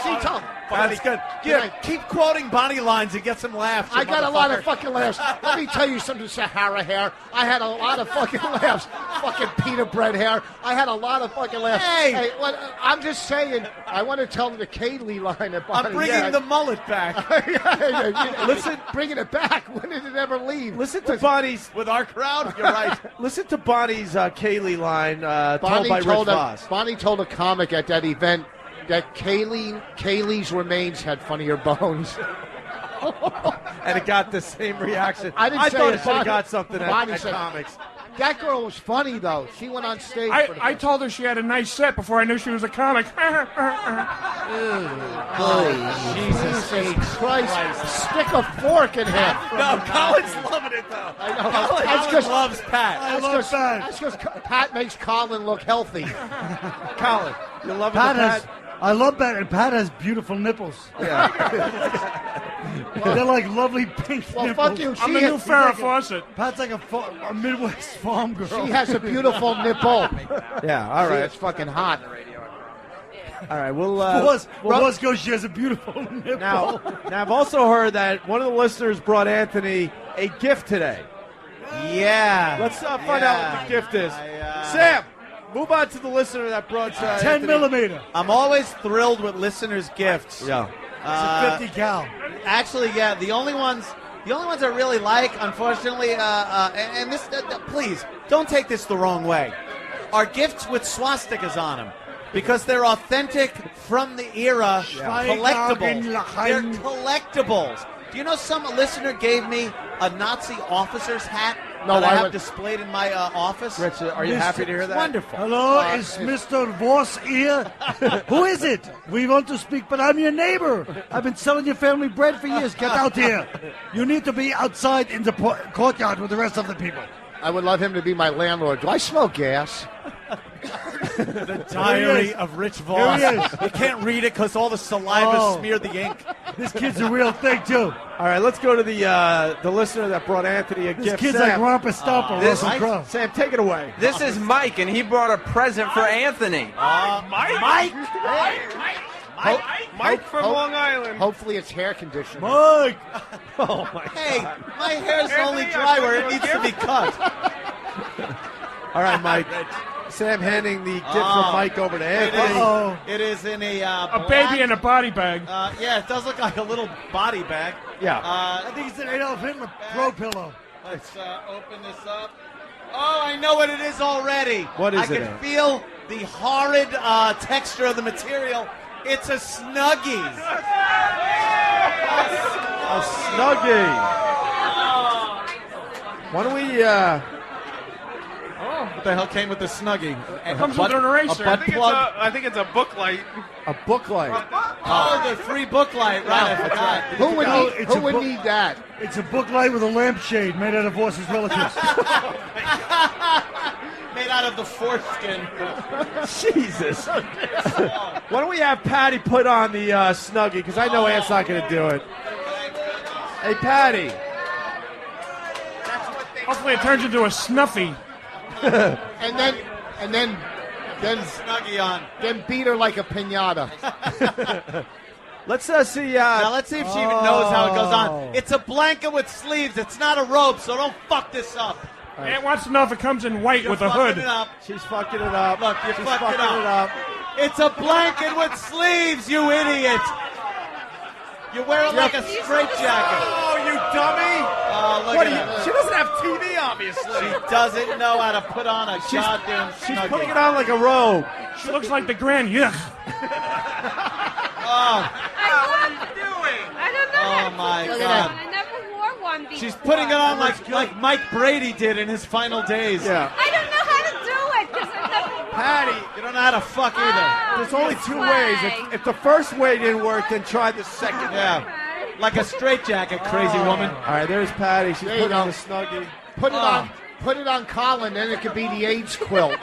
She told me. That's good. Yeah, keep quoting Bonnie lines and get some laughs. I got a lot of fucking laughs. Let me tell you something, Sahara hair. I had a lot of fucking laughs. Fucking pita bread hair. I had a lot of fucking laughs. Hey, I'm just saying, I want to tell them the Kaylee line at Bonnie. I'm bringing the mullet back. Listen, bringing it back. When did it ever leave? Listen to Bonnie's with our crowd. You're right. Listen to Bonnie's Kaylee line told by Rich Voss. Bonnie told a comic at that event that Kaylee's remains had funnier bones. And it got the same reaction. I thought it should have got something at said, comics. That girl was funny, though. She went on stage. I told her she had a nice set before I knew she was a comic. Jesus Christ. Stick a fork in him. No, Colin's loving it, though. I know. Colin loves Pat. That's because Pat makes Colin look healthy. Colin, you love Pat? I love Pat, and Pat has beautiful nipples. Yeah. They're like lovely pink nipples. Fuck you. I'm the new Farrah Fawcett. Pat's like a Midwest farm girl. She has a beautiful nipple. Yeah, all right. It's fucking hot. All right, we'll... Let's go. She has a beautiful nipple. Now, I've also heard that one of the listeners brought Anthony a gift today. Yeah. Let's find out what the gift is. Sam, move on to the listener that brought 10 millimeter. I'm always thrilled with listeners' gifts. Yeah. It's a 50 cal. Actually, yeah. The only ones I really like, unfortunately, and this, please don't take this the wrong way, are gifts with swastikas on them. Because they're authentic from the era, collectibles. They're collectibles. Do you know some listener gave me a Nazi officer's hat that I have displayed in my office? Rich, are you happy to hear that? Wonderful. Hello, is Mr. Voss here? Who is it? We want to speak, but I'm your neighbor. I've been selling your family bread for years. Get out here. You need to be outside in the courtyard with the rest of the people. I would love him to be my landlord. Do I smell gas? The Diary of Rich Voss. Here he is. You can't read it because all the saliva smeared the ink. This kid's a real thing, too. All right, let's go to the listener that brought Anthony a gift. This kid's Sam. like Romper Stomper, Russell Crowe. Sam, take it away. This is Mike, and he brought a present for Anthony. Mike from Long Island. Hopefully it's hair conditioner. Mike! Oh, my Hey, God. my hair's only dry where it needs to be cut. All right, Mike. Sam handing the gift from Mike over to Anthony. It is in a A baby in a body bag. Yeah, it does look like a little body bag. Yeah. I think it's an Adolf Hitler throw pillow. Let's open this up. Oh, I know what it is already. What is it? I can feel the horrid texture of the material. It's a Snuggies. A Snuggie. Why don't we... What the hell came with the Snuggie? It comes with an eraser. A butt plug? I think it's a book light. A book light. Oh, the free book light. Right, I forgot. Who would need that? It's a book light with a lampshade made out of Voss's relatives. Made out of the foreskin. Jesus. Why don't we have Patty put on the Snuggie, because I know Ant's not going to do it. Hey, Patty. Hopefully it turns into a Snuffy. and then Snuggie on. Then beat her like a piñata. Let's see. Now let's see if she even knows how it goes on. It's a blanket with sleeves. It's not a robe, so don't fuck this up. Ant wants to know if it comes in white with a hood. She's fucking it up. Look, you She's fucked it fucking up. It's a blanket with sleeves, you idiot. You wear it like a straitjacket. Oh, you dummy! Look What at are her. you? She doesn't have TV, obviously. She doesn't know how to put on a goddamn She's Snuggie. putting it on like a robe. She looks like the Grand Yuck. Oh, I don't know how to my put this God. on. I never wore one before. She's putting it on like Mike Brady did in his final days. Yeah. I don't know how to do it because I've never worn Patty, You don't know how to fuck either. there's only two ways. If the first way didn't work, then try the second. Yeah. Like a straitjacket, crazy woman. All right, there's Patty. She's There you putting on go. the Snuggie. Put it on. Put it on Colin, then it could be the AIDS quilt.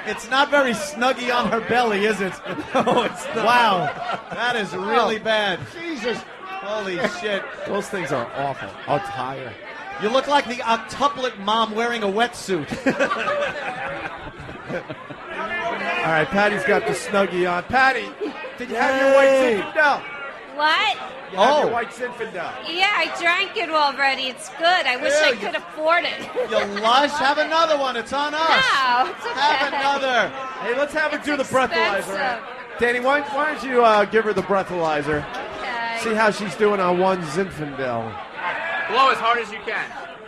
It's not very snuggy on her belly, is it? No, it's not. Wow, that is really bad. Jesus. Holy shit. Those things are awful. I'll tire. You look like the octuplet mom wearing a wetsuit. All right, Patty's got the Snuggie on. Patty, did you have your white Zinfandel? What? You have your white Zinfandel. Yeah, I drank it already. It's good. I wish I could afford it. You lush. Have another one. It's on us. No, it's okay. Have another. Hey, let's have her do the breathalyzer. expensive. Danny, why don't you give her the breathalyzer? Okay. See how she's doing on one Zinfandel. Blow as hard as you can.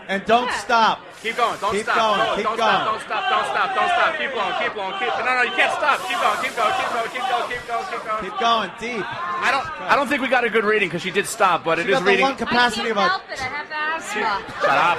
And don't stop. Keep going. Don't Keep stop. going. No, Keep don't going. stop. Don't stop. Don't stop. Don't stop. Keep going. Keep going. No, you can't stop. Keep going. Keep going. Keep going. Keep going. Keep going. Keep going. Keep going. Deep. I don't think we got a good reading because she did stop, but it is reading. Lung capacity of a. I have asthma. Shut up.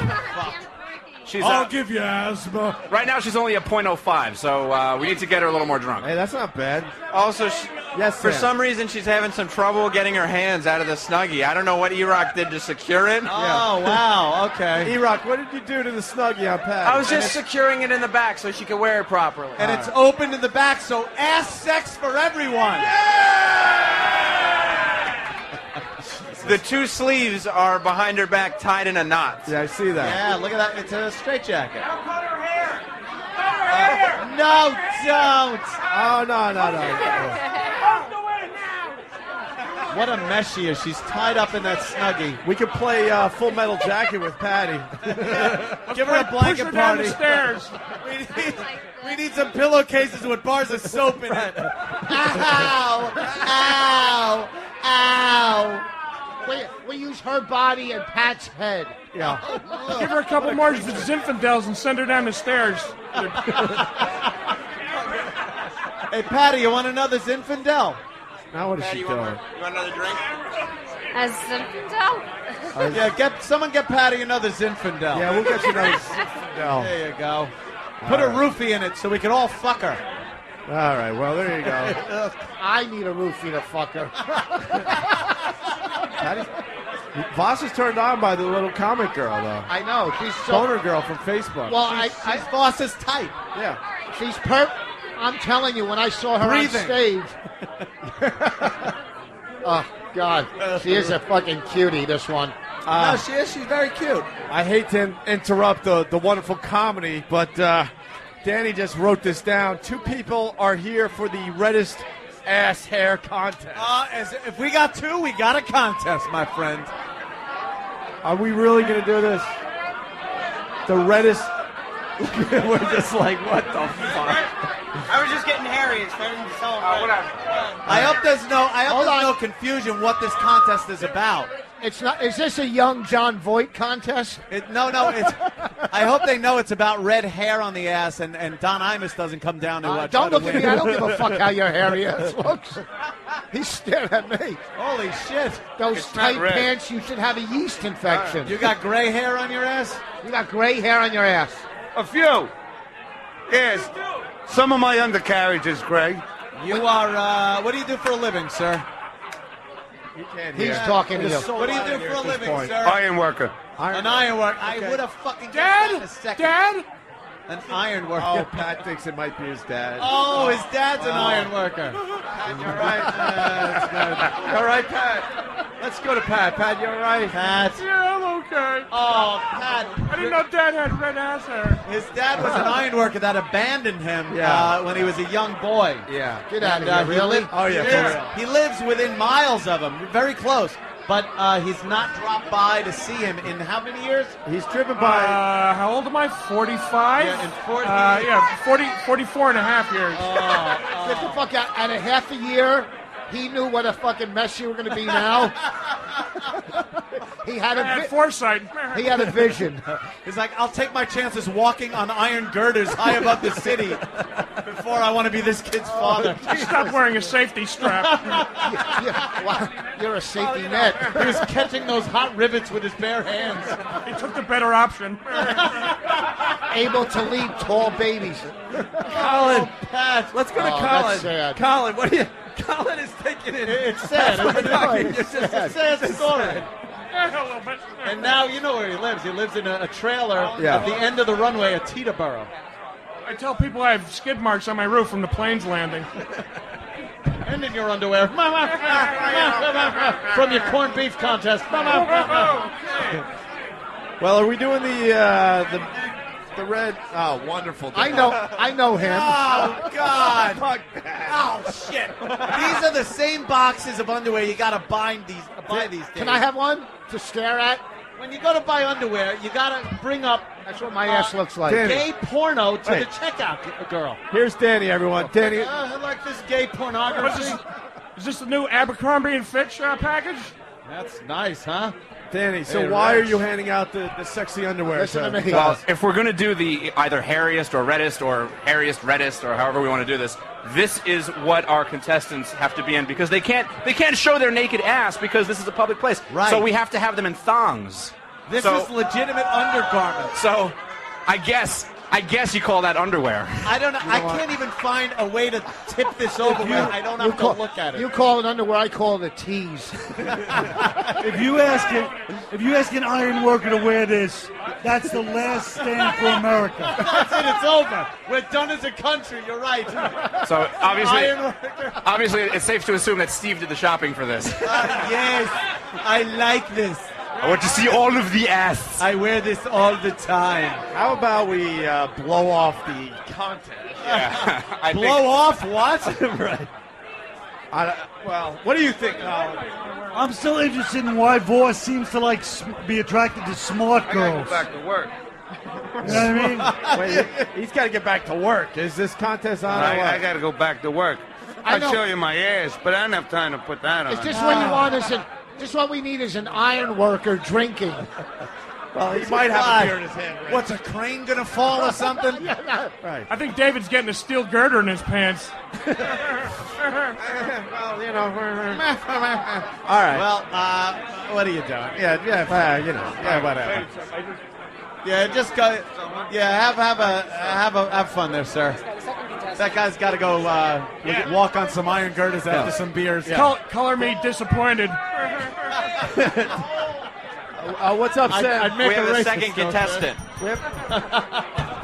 She's, I'll give you asthma. Right now, she's only a .05, so we need to get her a little more drunk. Hey, that's not bad. Also, for Sam. some reason, she's having some trouble getting her hands out of the Snuggie. I don't know what Erock did to secure it. Oh, wow. Okay. Erock, what did you do to the Snuggie on Pat? I was just securing it in the back so she could wear it properly. And it's open in the back, so ass sex for everyone. The two sleeves are behind her back, tied in a knot. Yeah, I see that. Yeah, look at that. It's a straitjacket. Now cut her hair. No, don't. Oh, no. What a mess she is. She's tied up in that Snuggie. We could play Full Metal Jacket with Patty. Give her a blanket Push her down party. the stairs. We need some pillowcases with bars of soap in it. Ow! Ow! Ow! We use her body and Pat's head. Yeah. Give her a couple more Zinfandels and send her down the stairs. Hey, Patty, you want another Zinfandel? Now what is she doing? You want another drink? As Zinfandel? Yeah, someone get Patty another Zinfandel. Yeah, we'll get you another Zinfandel. There you go. Put a roofie in it so we can all fuck her. All right, well, there you go. I need a roofie to fuck her. Vos is turned on by the little comic girl, though. I know. She's so... Boner girl from Facebook. Well, she's Voss's type. Yeah. She's I'm telling you, when I saw her Breathing. on stage... Oh, God. She is a fucking cutie, this one. No, she is. She's very cute. I hate to interrupt the wonderful comedy, but Danny just wrote this down. 2 people are here for the Reddest ass hair contest. If we got 2, we got a contest, my friend. Are we really going to do this? The Reddest... We're just like, what the fuck? I was just getting hairy. It's better than whatever. I hope there's no confusion what this contest is about. It's not. Is this a young John Voight contest? No. It's. I hope they know it's about red hair on the ass, and Don Imus doesn't come down to. Don't look at me. I don't give a fuck how your hairy ass looks. He's staring at me. Holy shit! Those tight pants. You should have a yeast infection. You got gray hair on your ass? You got gray hair on your ass. A few. Yes. Some of my undercarriage is gray. You are. What do you do for a living, sir? He's talking to you. What do you do for a living, sir? Iron worker. An iron worker. I would have fucking Dad? in a second. Dad? An iron worker. Oh, Pat thinks it might be his dad. Oh, his dad's an iron worker. Pat, you're right. That's good. You're right, Pat. Let's go to Pat. Pat, you're right. Pat. Yeah, I'm okay. Oh, Pat. I didn't know Dad had red ass hair. His dad was an iron worker that abandoned him when he was a young boy. Yeah. Get out of here, really? Oh, yeah, He lives within miles of him, very close. But he's not dropped by to see him in how many years? He's driven by... How old am I? 45? Yeah, in 44 and a half years. Get the fuck out. At a half a year, he knew what a fucking mess you were going to be now. He had I had foresight. He had a vision. He's like, I'll take my chances walking on iron girders high above the city before I want to be this kid's father. Stop wearing a safety strap. Wow, you're a safety net. He was catching those hot rivets with his bare hands. He took the better option. Able to lead tall babies. Colin, Pat. let's go to Colin. That's sad. Colin, what are you... Colin is taking it. It's sad. Isn't it? It's just sad. It's a sad story. little bit. And now you know where he lives. He lives in a trailer Yeah. at the end of the runway at Teterboro. I tell people I have skid marks on my roof from the plane's landing. And in your underwear. From your corned beef contest. Well, are we doing the red? Oh, wonderful! I know him. Oh, God. Oh, shit. These are the same boxes of underwear you got to buy these days. Can I have one to stare at? When you go to buy underwear, you got to bring up... That's what my ass looks like. Danny. Gay porno to Hey. the checkout girl. Here's Danny, everyone. Danny, I like this gay pornography. Is this the new Abercrombie and Fitch package? That's nice, huh? Danny. So Hey, why Rich. are you handing out the sexy underwear? Listen to me. Well, if we're going to do the either hairiest or Reddest or hairiest Reddest or however we want to do this, this is what our contestants have to be in because they can't show their naked ass because this is a public place. Right. So we have to have them in thongs. This So- is legitimate undergarments. So I guess you call that underwear. I don't know. I can't even find a way to tip this over where I don't have to look at it. You call it underwear, I call it a tease. If you ask an iron worker to wear this, that's the last stand for America. That's it. It's over. We're done as a country. You're right. So Iron worker. obviously it's safe to assume that Steve did the shopping for this. Yes, I like this. I want to see all of the ass. I wear this all the time. How about we blow off the contest? Yeah. Blow off what? Right. Well, what do you think, Colin? I'm still interested in why Vos seems to be attracted to smart girls. Back to work. You know what I mean? Wait, he's got to get back to work. Is this contest on? or what? I got to go back to work. I'll show you my ass, but I don't have time to put that on. Is this what you want? Just what we need is an iron worker drinking. Well, he might have a beer in his hand. Right? What's a crane gonna fall or something? Right. I think David's getting a steel girder in his pants. Well, you know. All right. Well, what are you doing? Yeah, whatever. Yeah, just go. Yeah, have fun there, sir. That guy's got to go walk on some iron girders after some beers. Color me disappointed. What's up, Sam? We have a second contestant.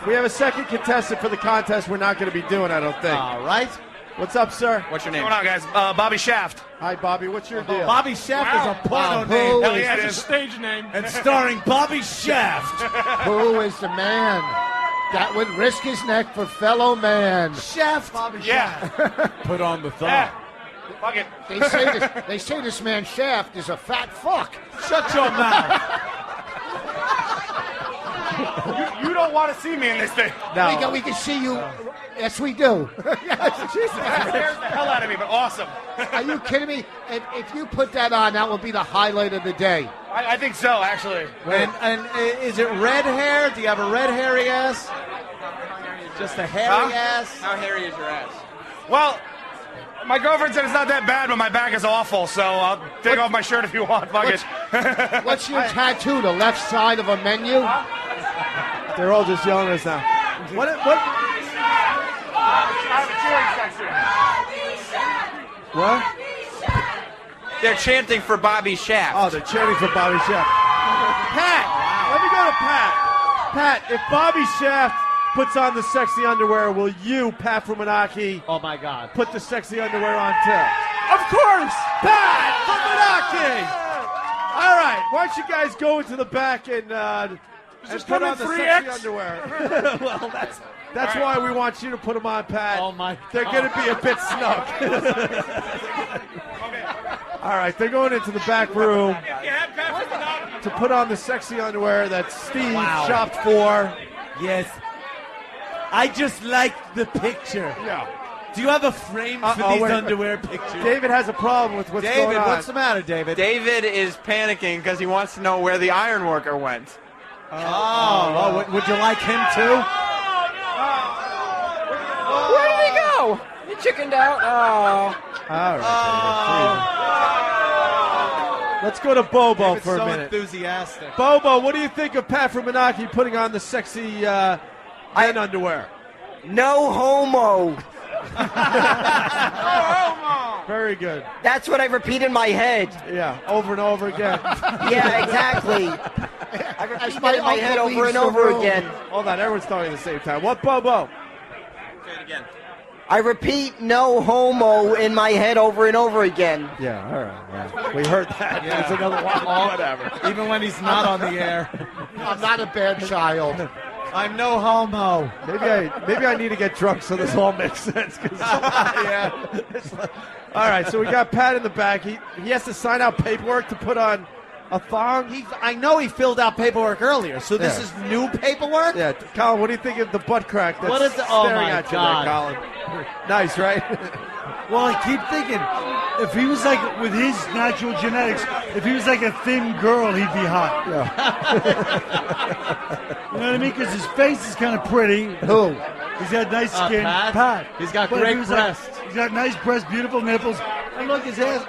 We have a second contestant for the contest we're not going to be doing, I don't think. All right. What's up, sir? What's your name? What's going on, guys? Bobby Shaft. Hi, Bobby. What's your deal? Bobby Shaft is a porno Who name. is That's a this? stage name. And starring Bobby Shaft. Who is the man that would risk his neck for fellow man? Shaft. Bobby Yeah. Put on the thumb. Yeah. Fuck it. They say this man Shaft is a fat fuck. Shut your mouth. You don't want to see me in this thing. No. We can see you. Yes, we do. That scares the hell out of me, but awesome. Are you kidding me? If you put that on, that will be the highlight of the day. I think so, actually. And is it red hair? Do you have a red hairy ass? Just a hairy ass? How hairy is your ass? Well, my girlfriend said it's not that bad, but my back is awful, so I'll take off my shirt if you want. Fuck it. What's your tattoo? The left side of a menu? They're all just yelling at us now. What? I have a cheering section. What? They're chanting for Bobby Shaft. Oh, they're chanting for Bobby Shaft. Pat, let me go to Pat. Pat, if Bobby Shaft puts on the sexy underwear, will you, Pat from Moonachie, Oh, my God. put the sexy underwear on too? Of course. Pat from Moonachie. All right, why don't you guys go into the back and this put come on in the 3X? sexy underwear? Well, that's why we want you to put them on, Pat. Oh, my They're going to be a bit snug. All right, they're going into the back room to put on the sexy underwear that Steve shopped for. Yes. I just like the picture. Yeah. Do you have a frame for these underwear pictures? David has a problem with what's going David, on. what's the matter, David? David is panicking because he wants to know where the iron worker went. Oh, would you like him too? Where did he go? He chickened out. Oh. All right, David. Let's go to Bobo David's for a so minute. enthusiastic. Bobo, what do you think of Pat from Moonachie putting on the sexy men underwear? No homo. Oh, Very good. That's what I repeat in my head. Yeah, over and over again. Yeah, exactly. I repeat that in my head uncle over and leaves the over room. again. Hold on, everyone's talking at the same time. What, Bobo? Say it again. I repeat no homo in my head over and over again. Yeah, all right. Yeah. We heard that. Yeah. There's another one. Whatever. Even when he's not on the air. I'm not a bad child. I'm no homo. Maybe I need to get drunk so this all makes sense. Yeah. All right, so we got Pat in the back. He has to sign out paperwork to put on a thong. I know he filled out paperwork earlier, so this is new paperwork? Yeah, Colin, what do you think of the butt crack that's What is the- oh staring my at you God. there, Colin? Nice, right? Well, I keep thinking, if he was like, with his natural genetics, if he was like a thin girl, he'd be hot. You know what I mean? Because his face is kind of pretty. Who? He's got nice skin. Pat? He's got But if great he was like- breasts. he's got nice breasts, beautiful nipples. And look, his ass.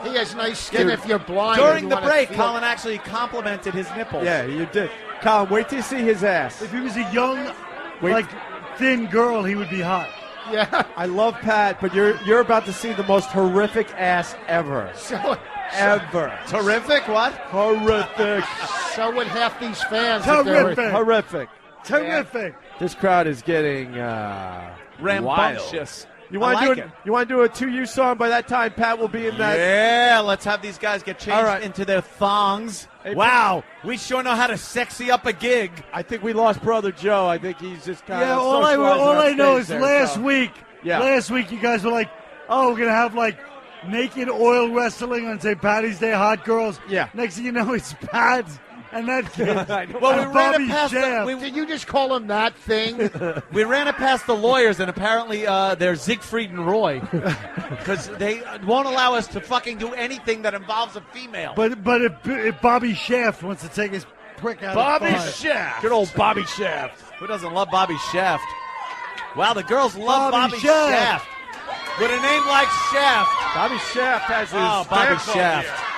He has nice skin if you're blind. and During you the wanna break, feel- Colin actually complimented his nipples. Yeah, you did. Colin, wait till you see his ass. If he was a young, Wait. like, thin girl, he would be hot. Yeah. I love Pat, but you're about to see the most horrific ass ever. Ever. Terrific? What? Horrific. So would half these fans. if they were- Horrific. Terrific. This crowd is getting Rambunctious. wild. You want I to like do it. You want to do a 2U song? By that time, Pat will be in that. Yeah, let's have these guys get changed All right. into their thongs. Hey, Wow, we sure know how to sexy up a gig. I think we lost Brother Joe. I think he's just kind Yeah, of. all I know is last week. Yeah. Last week, you guys were like, "Oh, we're gonna have like naked oil wrestling on St. Patty's Day, hot girls." Yeah. Next thing you know, it's Pat and that kid. Well, we and ran Bobby it past Shaft. Did you just call him that thing? We ran it past the lawyers, and apparently they're Siegfried and Roy because they won't allow us to fucking do anything that involves a female. But if Bobby Shaft wants to take his prick out Bobby of Shaft. Good old Bobby Shaft. Who doesn't love Bobby Shaft? Wow, the girls love Bobby Bobby Shaft. Shaft. With a name like Shaft. Bobby Shaft has his. Oh, Bobby stamp on Shaft. here.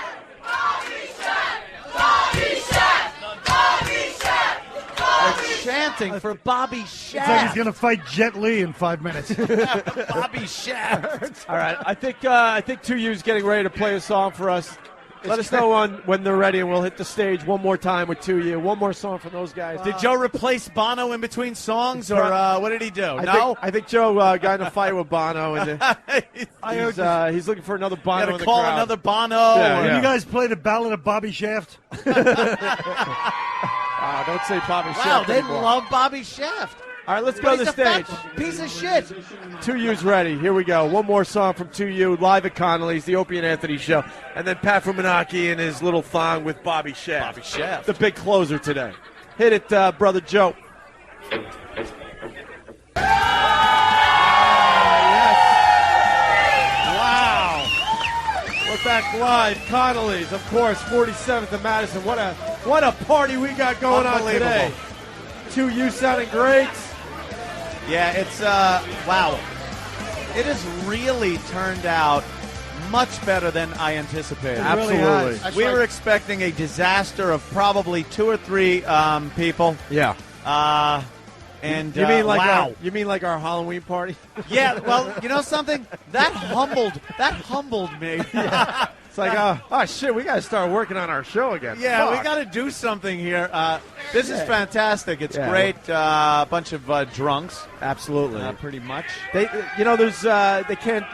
They're chanting for Bobby It's like Shaft. he's gonna fight Jet Li in 5 minutes. Bobby Shaft. All right, I think 2U's getting ready to play a song for us. Let us know when they're ready, and we'll hit the stage one more time with 2U. One more song from those guys. Did Joe replace Bono in between songs, or what did he do? I think Joe got in a fight with Bono, and he's looking for another Bono. Got in to the call crowd. another Bono. Yeah, Can yeah. you guys play the Ballad of Bobby Shaft? Don't say Bobby Wow, Shaft they anymore. love Bobby Shaft. All right, let's But go to he's the a fat stage. piece of shit. 2U's ready. Here we go. One more song from 2U, live at Connolly's, the Opie and Anthony show. And then Pat from Moonachie and his little thong with Bobby Shaft. Bobby Shaft. The big closer today. Hit it, Brother Joe. Wow. We're back live. Connolly's, of course, 47th and Madison. What a party we got going on today. 2U sounding great. Yeah, it's wow. It has really turned out much better than I anticipated. It really has. That's We right. were expecting a disaster of probably 2 or 3 people. Yeah. And You mean like wow. you mean like our Halloween party? Yeah, well, you know something? That humbled me. It's like, oh shit, we got to start working on our show again. Yeah, we Fuck. got to do something here. This is fantastic. It's Yeah. great. Bunch of drunks, Absolutely. pretty much. They, there's they can't.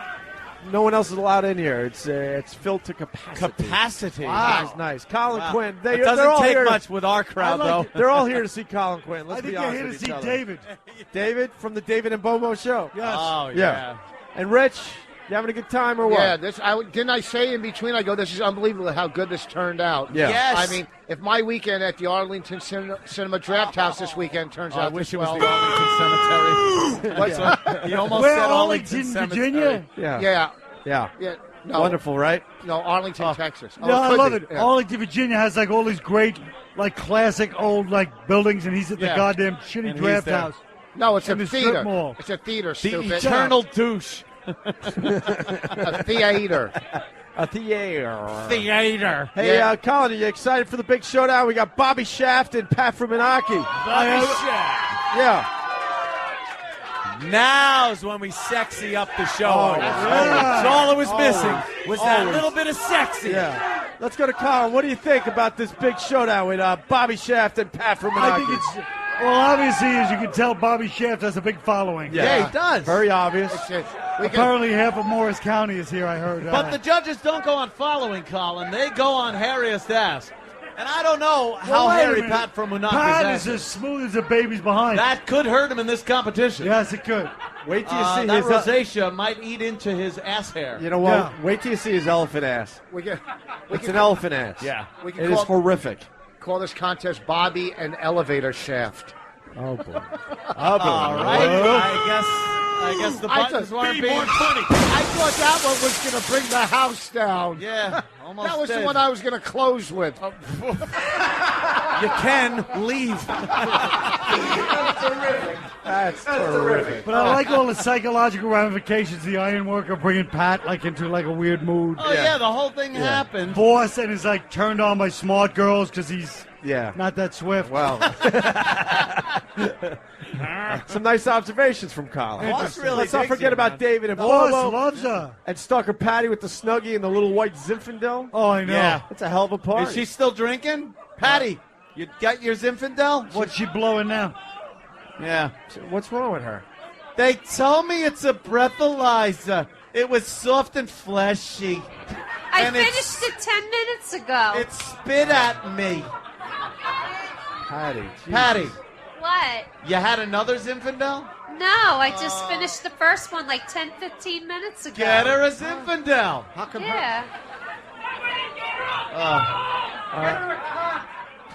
No one else is allowed in here. It's filled to capacity. Capacity. Wow. Which is nice. Colin Wow. Quinn. It They're doesn't all take here. much with our crowd, though. They're all here to see Colin Quinn. Let's I think be they're honest here to with see each other. David. David from the David and Bobo show. Yes. Oh, Yeah. yeah. And Rich, you having a good time or what? Yeah, didn't I say in between? I go, this is unbelievable how good this turned out. Yeah. Yes. I mean, if my weekend at the Arlington Cinema Draft House this weekend turns I out wish this it was well, the Arlington Cemetery. What's that? He almost Where, said Arlington, Cemetery. Virginia? Yeah. Yeah, Yeah. yeah. No, Wonderful, right? No, Arlington, Texas. Oh, No, I could love be. it. Yeah. Arlington, Virginia has like all these great, like classic old like buildings, and he's at the Yeah. goddamn shitty And he's draft there. house. No, it's a in the strip theater. mall. It's a theater, The stupid. eternal douche. A theater. A theater. Theater. Hey, Yeah. Colin, are you excited for the big showdown? We got Bobby Shaft and Pat from Moonachie. Bobby Shaft. Yeah. Now's when we sexy up the show. Oh, That's all it was missing was that Always. little bit of sexy. Yeah. Let's go to Colin. What do you think about this big showdown with Bobby Shaft and Pat from I Moonachie? think it's well, obviously, as you can tell, Bobby Shaft has a big following. Yeah, he does. Very obvious. Apparently, half of Morris County is here. I heard. But the judges don't go on following, Colin. They go on hairiest ass. And I don't know how Well, wait a hairy minute. Pat from Moonachie's Pat ass is as smooth as a baby's behind. That could hurt him in this competition. Yes, it could. Wait till you see that his rosacea might eat into his ass hair. You know what? Wait till you see his elephant ass. It's an elephant ass. Yeah. We can It is call- horrific. Call this contest Bobby and Elevator Shaft. Oh, boy. All right. I guess the buttons weren't being funny. I thought that one was going to bring the house down. Yeah, almost That was the did. one I was going to close with. You can leave. That's terrific. But I like all the psychological ramifications. The iron worker bringing Pat like into like a weird mood. Oh, yeah, the whole thing happened. Boss and is like turned on by smart girls because he's Yeah. not that swift. Well, some nice observations from Colin. Boss really Let's not digs forget you, about man. David and Boss Bobo loves her. and Stalker Patti with the Snuggie and the little white Zinfandel. Oh, I know. Yeah. That's a hell of a party. Is she still drinking? Patty, you got your Zinfandel? What's she blowing now? Yeah. What's wrong with her? They told me it's a breathalyzer. It was soft and fleshy. I And it's- finished it 10 minutes ago. It spit at me. Patty. Patty, What? you had another Zinfandel? No, I just finished the first one like 10, 15 minutes ago. Get her a Zinfandel. How come Yeah.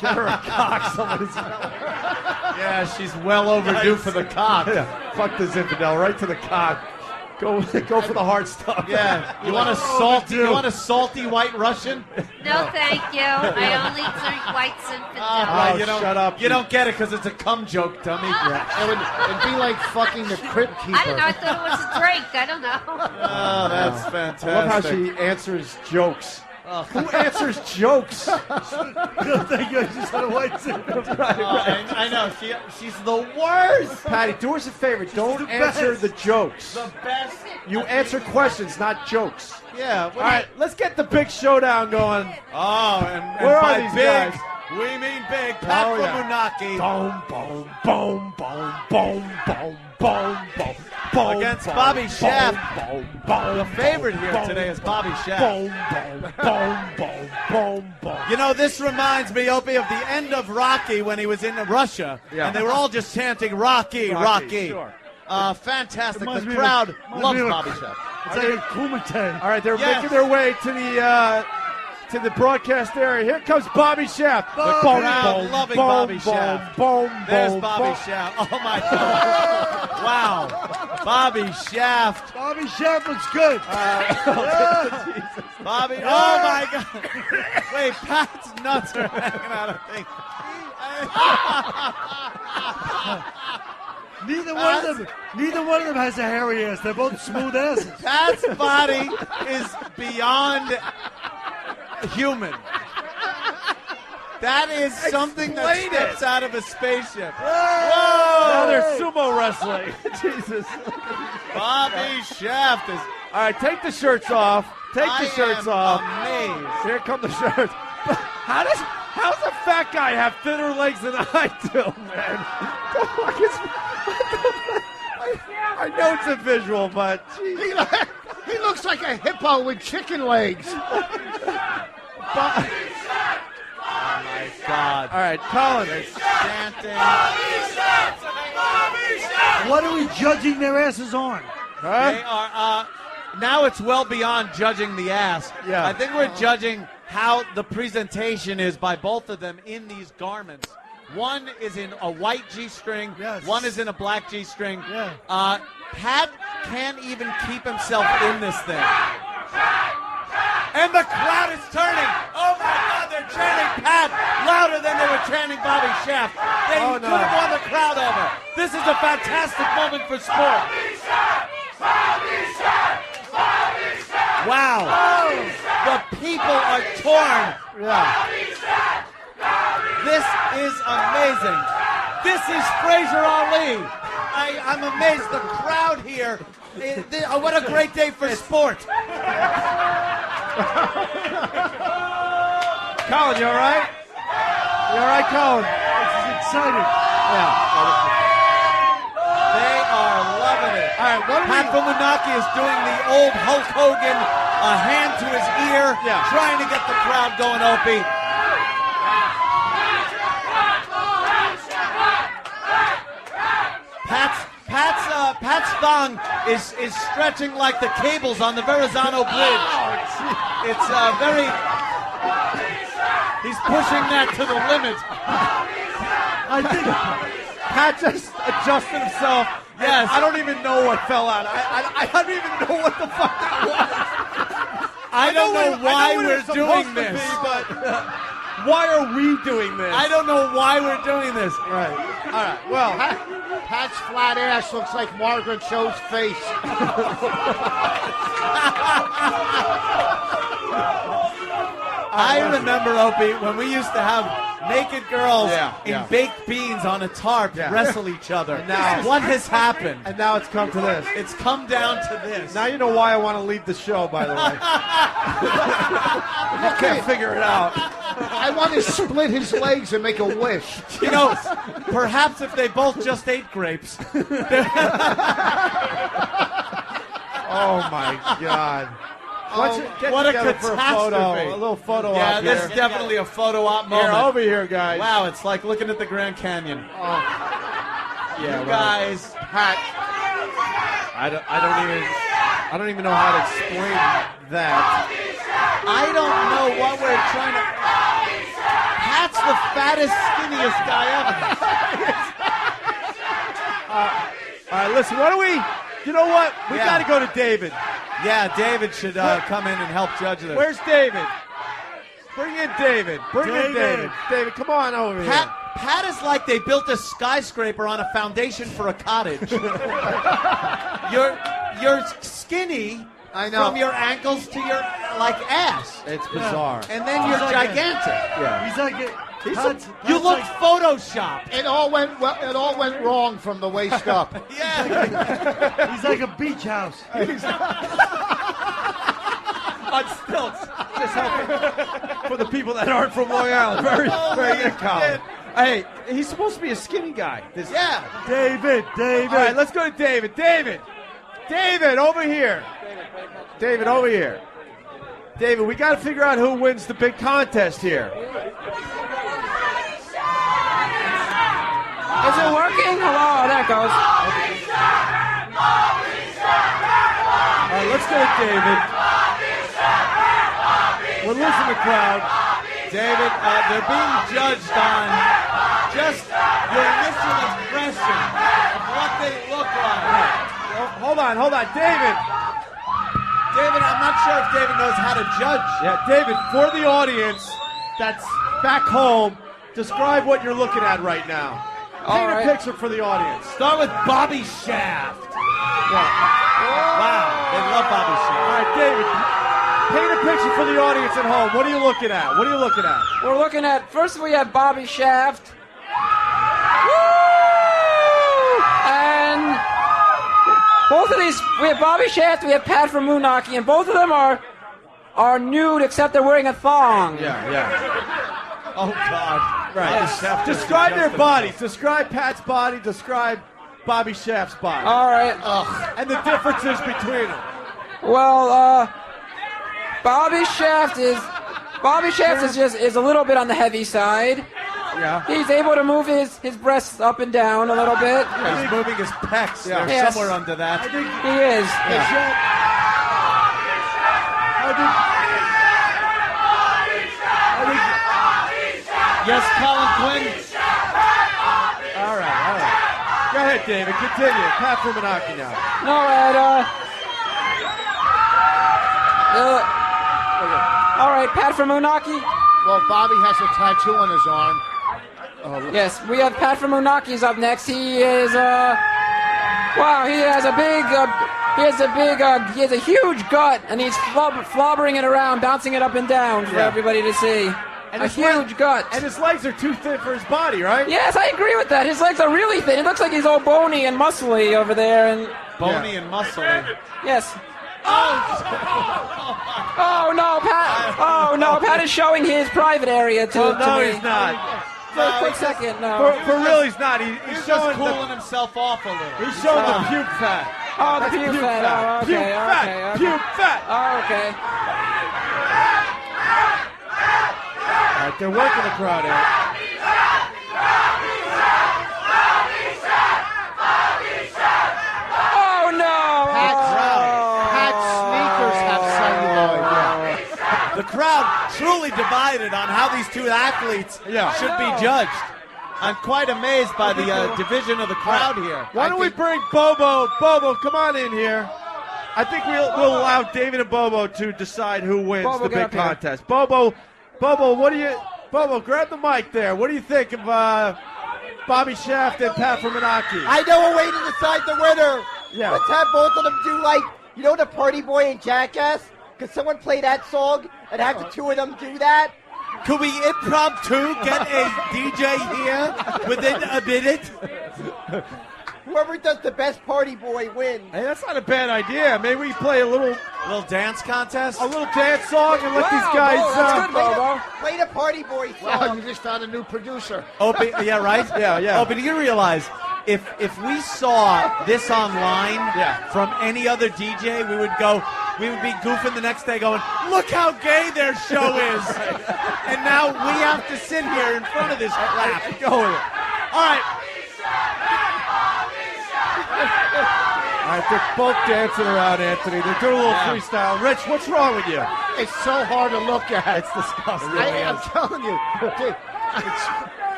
Get her a cock. Somebody's Yeah, she's well overdue for the cock. Yeah. Fuck the Zinfandel. Right to the cock. Go for the hard stuff. Yeah, you want a salty white Russian? No, thank you. I only drink white Zinfandel. Oh, you don't, shut up. You don't get it because it's a cum joke, dummy. It'd be like fucking the Crypt Keeper. I don't know. I thought it was a drink. I don't know. Oh, that's fantastic. I love how she answers jokes. Who answers jokes? Thank you. I just had a white Zinfandel. I know. She's the worst. Patty, do us a favor. Don't the answer best. the jokes. The best. You answer questions, not jokes. Yeah. All right, let's get the big showdown going. Oh, and Where are by these big, guys? we mean big. Pat Oh, from yeah. Moonachie Boom, boom, boom, boom, boom, boom, boom, boom, boom. against boom, Bobby boom, Shaft. boom, boom, The favorite boom, here boom, today is Bobby Shaft. Boom, boom, boom, boom, boom, boom. You know, this reminds me, Opie, of the end of Rocky when he was in Russia, Yeah. and they were all just chanting Rocky, Rocky. Sure. Fantastic. Reminds The me of- crowd reminds loves me of- Bobby Shaft. It's like a kumite. All right, they're Yes. making their way to the broadcast area. Here comes Bobby Shaft. The crowd loving Bobby Shaft. Boom, There's boom, Bobby boom. Shaft. Oh, my God. Wow. Bobby Shaft. Bobby Shaft looks good. Bobby. Oh, my God. Wait, Pat's nuts are hanging out of things. Neither one of them has a hairy ass. They're both smooth asses. Pat's body is beyond human. That is something that Explain steps out of a spaceship. Now Whoa! they're sumo wrestling. Jesus. Bobby Shaft is. All right, take the shirts off. Take the shirts off. Amazed. Here come the shirts. How's a fat guy have thinner legs than I do, man? The fuck is- I know it's a visual, but geez. He looks like a hippo with chicken legs. Oh my God! All right, Colin. Chanting. What are we judging their asses on? They are. Now it's well beyond judging the ass. Yeah. I think we're judging how the presentation is by both of them in these garments. One is in a white G-string. Yes. One is in a black G-string. Yeah. Pat can't even keep himself in this thing. And the crowd is turning. Oh, my God, they're chanting Pat louder than they were chanting Bobby Shaft. They could have won the crowd over. This is a fantastic moment for sport. Wow. The people are torn. This is amazing. This is Fraser Ali. I'm amazed. The crowd here. What a great day for sport. Colin, you all right? You all right, Colin? This is exciting. Yeah. They are loving it. All right, Pat from Moonachie is doing the old Hulk Hogan, a hand to his ear, trying to get the crowd going, Opie. Pat's thong is stretching like the cables on the Verrazano Bridge. It's very. He's pushing that to the limit. I think Pat just adjusted himself. Yes. I don't even know what fell out. I don't even know what the fuck that was. I don't know why we're doing this. But why are we doing this? I don't know why we're doing this. Right. All right. Well, Pat's flat ass looks like Margaret Cho's face. I remember, Opie, when we used to have naked girls in baked beans on a tarp wrestle each other. And now, what has happened? And now it's come to this. It's come down to this. Now you know why I want to leave the show, by the way. You can't figure it out. I want to split his legs and make a wish. You know, perhaps if they both just ate grapes. Oh, my God. What a catastrophe. A little photo op Yeah, this here. is definitely a photo op moment. Here, over here, guys. Wow, it's like looking at the Grand Canyon. Yeah, you guys. Pat, I don't even know how to explain that. I don't know what we're trying to. Pat's the fattest, skinniest guy ever. All right, listen, why don't we, you know what? We got to go to David. Yeah, David should come in and help judge this. Where's David? Bring in David. Bring in David. David, come on over here. Pat is like they built a skyscraper on a foundation for a cottage. You're skinny. I know. From your ankles to your ass. It's bizarre. And then you're gigantic. He's like you look photoshopped. It all went well. It all went wrong from the waist up. He's like a beach house. On stilts. Just helping for the people that aren't from Long Island. Very good, Colin. Hey, he's supposed to be a skinny guy. David. All right, let's go to David. David, over here. David, over here. David, we got to figure out who wins the big contest here. Is it working? Hello, there it goes. All right, let's go to David. We're losing the crowd. David, they're being judged on just your initial impression of what they look like. Hold on, David. David, I'm not sure if David knows how to judge. Yeah, David, for the audience that's back home, describe what you're looking at right now. Paint a picture for the audience. Start with Bobby Shaft. Wow, they love Bobby Shaft. All right, David, paint a picture for the audience at home. What are you looking at? We're looking at, first we have Bobby Shaft. Woo! And both of these, we have Bobby Shaft, we have Pat from Moonachie, and both of them are nude except they're wearing a thong. Yeah. Oh, God. Right. Describe their bodies. Describe Pat's body. Describe Bobby Shaft's body. All right. And the differences between them. Well, Bobby Shaft is a little bit on the heavy side. Yeah. He's able to move his breasts up and down a little bit. Yeah, he's moving his pecs. Yeah. They're somewhere under that. He is. Yes, Colin Quinn. All right. Go ahead, David. Continue. Pat from Moonachie now. No, all right, Pat from Moonachie. Well, Bobby has a tattoo on his arm. Yes, we have Pat from Moonachie's up next. He is wow, he has a huge gut, and he's flobbering it around, bouncing it up and down for everybody to see. And a huge gut. And his legs are too thin for his body, right? Yes, I agree with that. His legs are really thin. It looks like he's all bony and muscly over there. And Bony and muscly. yes. Oh no, Pat! Oh no, Pat is showing his private area to, Well, no, to me. he's not. For a quick second, no. For real, he's not. He's He's showing just cooling himself off a little. He's showing the puke fat. Oh, the That's puke fat. fat. Oh, okay, Puke okay, fat. okay. Puke fat. Oh, okay. All right, they're working the crowd out. Oh no! Pat's sneakers have celluloid. The crowd truly divided on how these two athletes should be judged. I'm quite amazed by the division of the crowd here. Why don't we bring Bobo? Bobo, come on in here. I think we'll allow David and Bobo to decide who wins Bobo, the get big up here. contest. Bobo, what do you? Bobo, grab the mic there. What do you think of Bobby Shaft and Pat from Moonachie? I know a way to decide the winner. Yeah. Let's have both of them do the Party Boy and Jackass. Could someone play that song and have the two of them do that? Could we impromptu get a DJ here within a minute? Whoever does the best Party Boy wins. Hey, that's not a bad idea. Maybe we play a little dance contest, a little dance song, and let these guys. Play the Party Boy song. Wow, you just found a new producer. Yeah, right? Yeah. Oh, but you realize if we saw this online from any other DJ, we would be goofing the next day going, look how gay their show is. And now we have to sit here in front of this crap. Go with it. All right. All right, they're both dancing around, Anthony. They're doing a little freestyle. Rich, what's wrong with you? It's so hard to look at. It's disgusting. I'm telling you.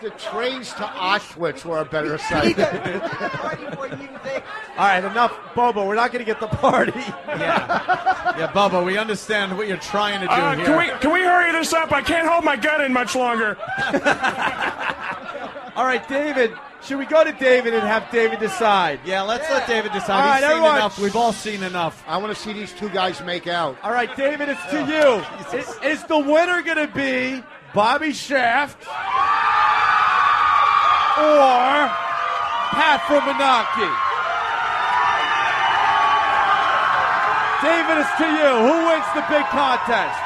The trains to Auschwitz were a better sight. All right, enough, Bobo. We're not going to get the party. Yeah, Bobo, we understand what you're trying to do here. Can we hurry this up? I can't hold my gun in much longer. All right, David. Should we go to David and have David decide? Yeah, let's let David decide. All right, He's seen everyone. enough. We've all seen enough. I want to see these two guys make out. All right, David, it's to you. Is the winner going to be Bobby Shaft or Pat from Moonachie? David, it's to you. Who wins the big contest?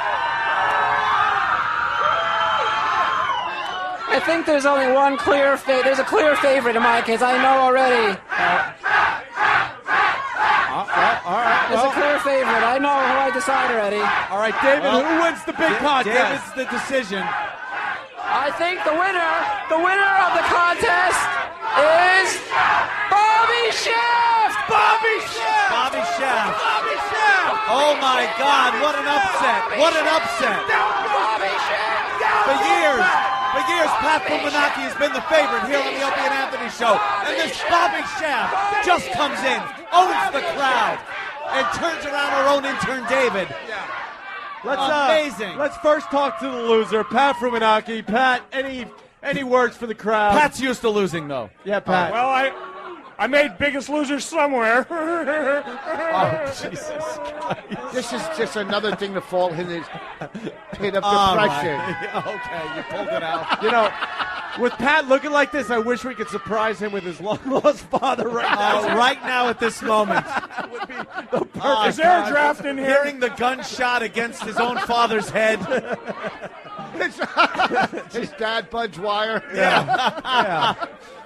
I think there's only one clear there's a clear favorite in my case. I know already. All right. There's a clear favorite. I know who I decide already. All right, David, who wins the big contest? David's the decision. I think the winner of the contest is Bobby Shaft. Bobby Shaft. Oh my God! What an upset! What an upset! Bobby Shaft. For years, Pat from Moonachie has been the favorite here on the Opie and Anthony show, and this Bobby Shaft just comes in, owns the crowd, and turns around our own intern David. Amazing. Let's first talk to the loser, Pat from Moonachie. Pat, any words for the crowd? Pat's used to losing, though. Yeah, Pat. Well, I made Biggest Loser somewhere. Oh, Jesus Christ. This is just another thing to fall in his pit of depression. Okay, you pulled it out. You know, with Pat looking like this, I wish we could surprise him with his long-lost father right now. Right now at this moment. Would be the perfect. Is there a draft in here? Hearing the gunshot against his own father's head. His dad, Budge Wire. Yeah.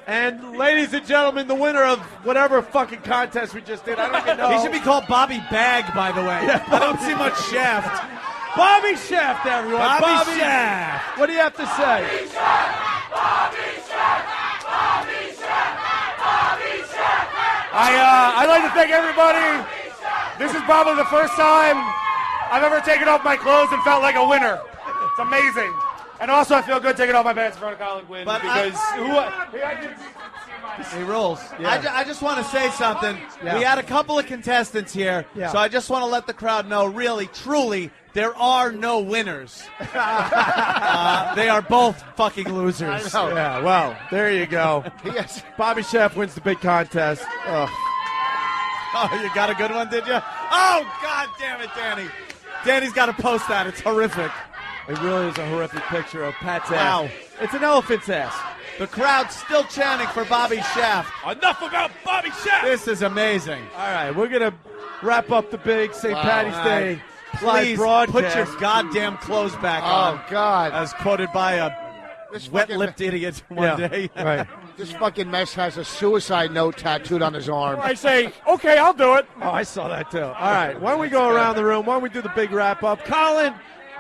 And ladies and gentlemen, the winner of whatever fucking contest we just did, I don't even know. He should be called Bobby Bag, by the way. Yeah, I don't see much Shaft. Bobby Shaft, everyone. Bobby Shaft. What do you have to say? I'd like to thank everybody. This is probably the first time I've ever taken off my clothes and felt like a winner. It's amazing. And also, I feel good taking off my pants in front of Colin Quinn because he rolls. Yeah. I just want to say something. Yeah. We had a couple of contestants here, so I just want to let the crowd know, really, truly, there are no winners. They are both fucking losers. I know. Yeah, well, there you go. Yes. Bobby Shaft wins the big contest. Ugh. Oh, you got a good one, did you? Oh, God damn it, Danny. Danny's got to post that. It's horrific. It really is a horrific picture of Pat's Wow. ass. It's an elephant's ass. The crowd's still chanting for Bobby Shaft. Enough about Bobby Shaft. This is amazing. All right, we're going to wrap up the big St. Patty's All Day right. live Please broadcast. put your goddamn clothes back on. Oh, God. As quoted by a wet-lipped idiot one day. Right. This fucking mess has a suicide note tattooed on his arm. I say, okay, I'll do it. Oh, I saw that too. All right, why don't we go around the room? Why don't we do the big wrap up? Colin,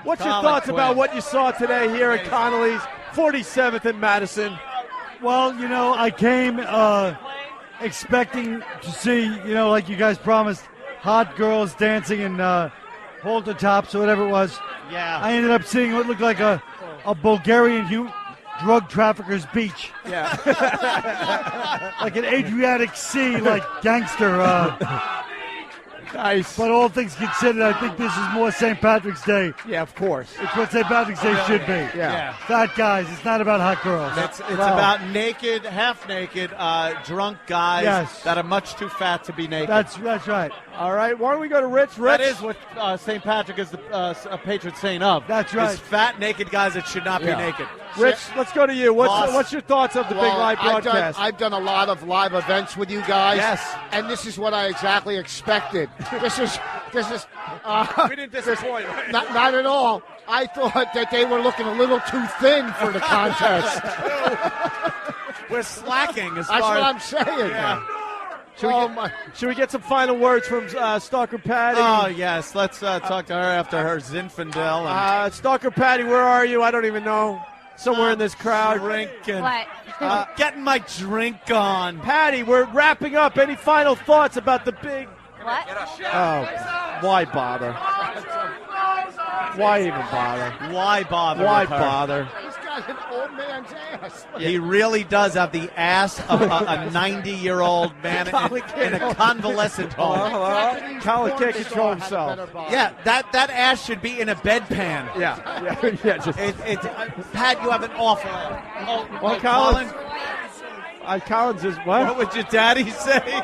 what's your Colin thoughts Quinn. about what you saw today here at Connolly's, 47th and Madison? Well, I came expecting to see, like you guys promised, hot girls dancing in halter tops or whatever it was. Yeah. I ended up seeing what looked like a Bulgarian drug trafficker's beach. Yeah. Like an Adriatic Sea, like gangster. Nice. But all things considered, I think this is more St. Patrick's Day. Yeah, of course. It's what St. Patrick's Day should be. Yeah. Fat guys. It's not about hot girls. It's about naked, half-naked, drunk guys Yes. that are much too fat to be naked. That's right. All right, why don't we go to Rich? That is what St. Patrick is a patron saint of. That's right. Is fat, naked guys that should not Yeah. be naked. Rich, let's go to you. Boss. What's your thoughts of the big live broadcast? I've done a lot of live events with you guys. Yes. And this is what I exactly expected. This is. We didn't disappoint. Not at all. I thought that they were looking a little too thin for the contest. We're slacking as That's far what as I'm saying. Yeah. Should we get some final words from Stalker Patti? Oh, yes. Let's talk to her after her Zinfandel. And Stalker Patti, where are you? I don't even know. Somewhere in this crowd. Drinking. What? Getting my drink on. Patty, we're wrapping up. Any final thoughts about the big... What? Oh, why bother? Why even bother? Why bother? Why with her? bother? He's got an old man's ass. He really does have the ass of a 90-year-old man in a convalescent home. Hello? Colin can't control himself. Yeah, that ass should be in a bedpan. Yeah. Just Pat, you have an awful ass. well, Colin. Colin's is what? What would your daddy say?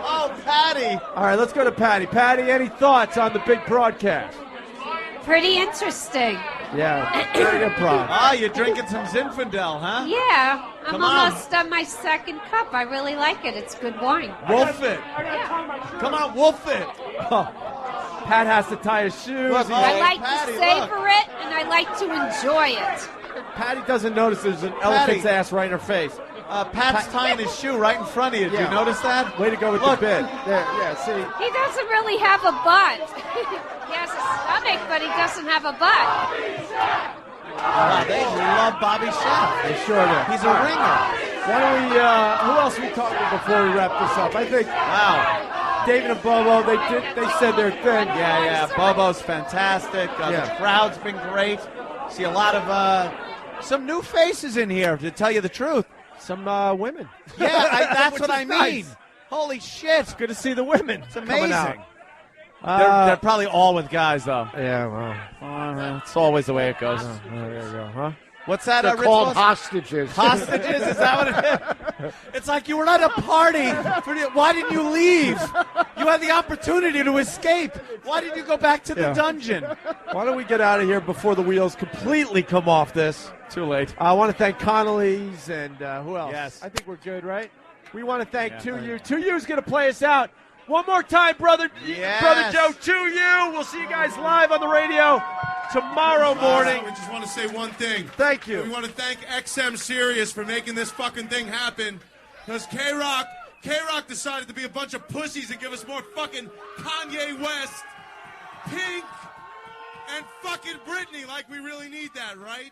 Oh, Patty. All right, let's go to Patty. Patty, any thoughts on the big broadcast? Pretty interesting. Yeah, great improv. Ah, you're drinking some Zinfandel, huh? Yeah, I'm Come on. almost on my second cup. I really like it. It's good wine. Wolf it. Come on, wolf it. Pat has to tie his shoes. Look, I like Patty, to savor it, and I like to enjoy it. Patty doesn't notice there's an elephant's ass right in her face. Pat's tying his shoe right in front of you. Did you notice that? Way to go with Look. the bit. There, yeah, see. He doesn't really have a butt. He has a stomach, but he doesn't have a butt. Wow, they love Bobby Shaft. They sure do. He's a ringer. Why don't we, who else are we talking to before we wrap this up? I think, Wow. David and Bobo, they said their thing. Yeah. Bobo's fantastic. The crowd's been great. See a lot of some new faces in here, to tell you the truth. Some women. Yeah, that's Which what is I mean. nice. Holy shit. It's good to see the women. It's coming out. amazing. They're probably all with guys, though. Yeah, well. It's always the way it goes. There you go, huh? What's that? They're Rich called Boss? hostages. Hostages? Is that what it is? It's like you were at a party. Why didn't you leave? You had the opportunity to escape. Why did you go back to the dungeon? Why don't we get out of here before the wheels completely come off this? Too late. I want to thank Connolly's and who else? Yes. I think we're good, right? We want to thank 2U. 2U's going to play us out. One more time, Brother Joe, 2U. We'll see you guys live on the radio tomorrow morning. We just want to say one thing. Thank you. We want to thank XM Sirius for making this fucking thing happen. Because K-Rock decided to be a bunch of pussies and give us more fucking Kanye West, Pink, and fucking Britney. Like we really need that, right?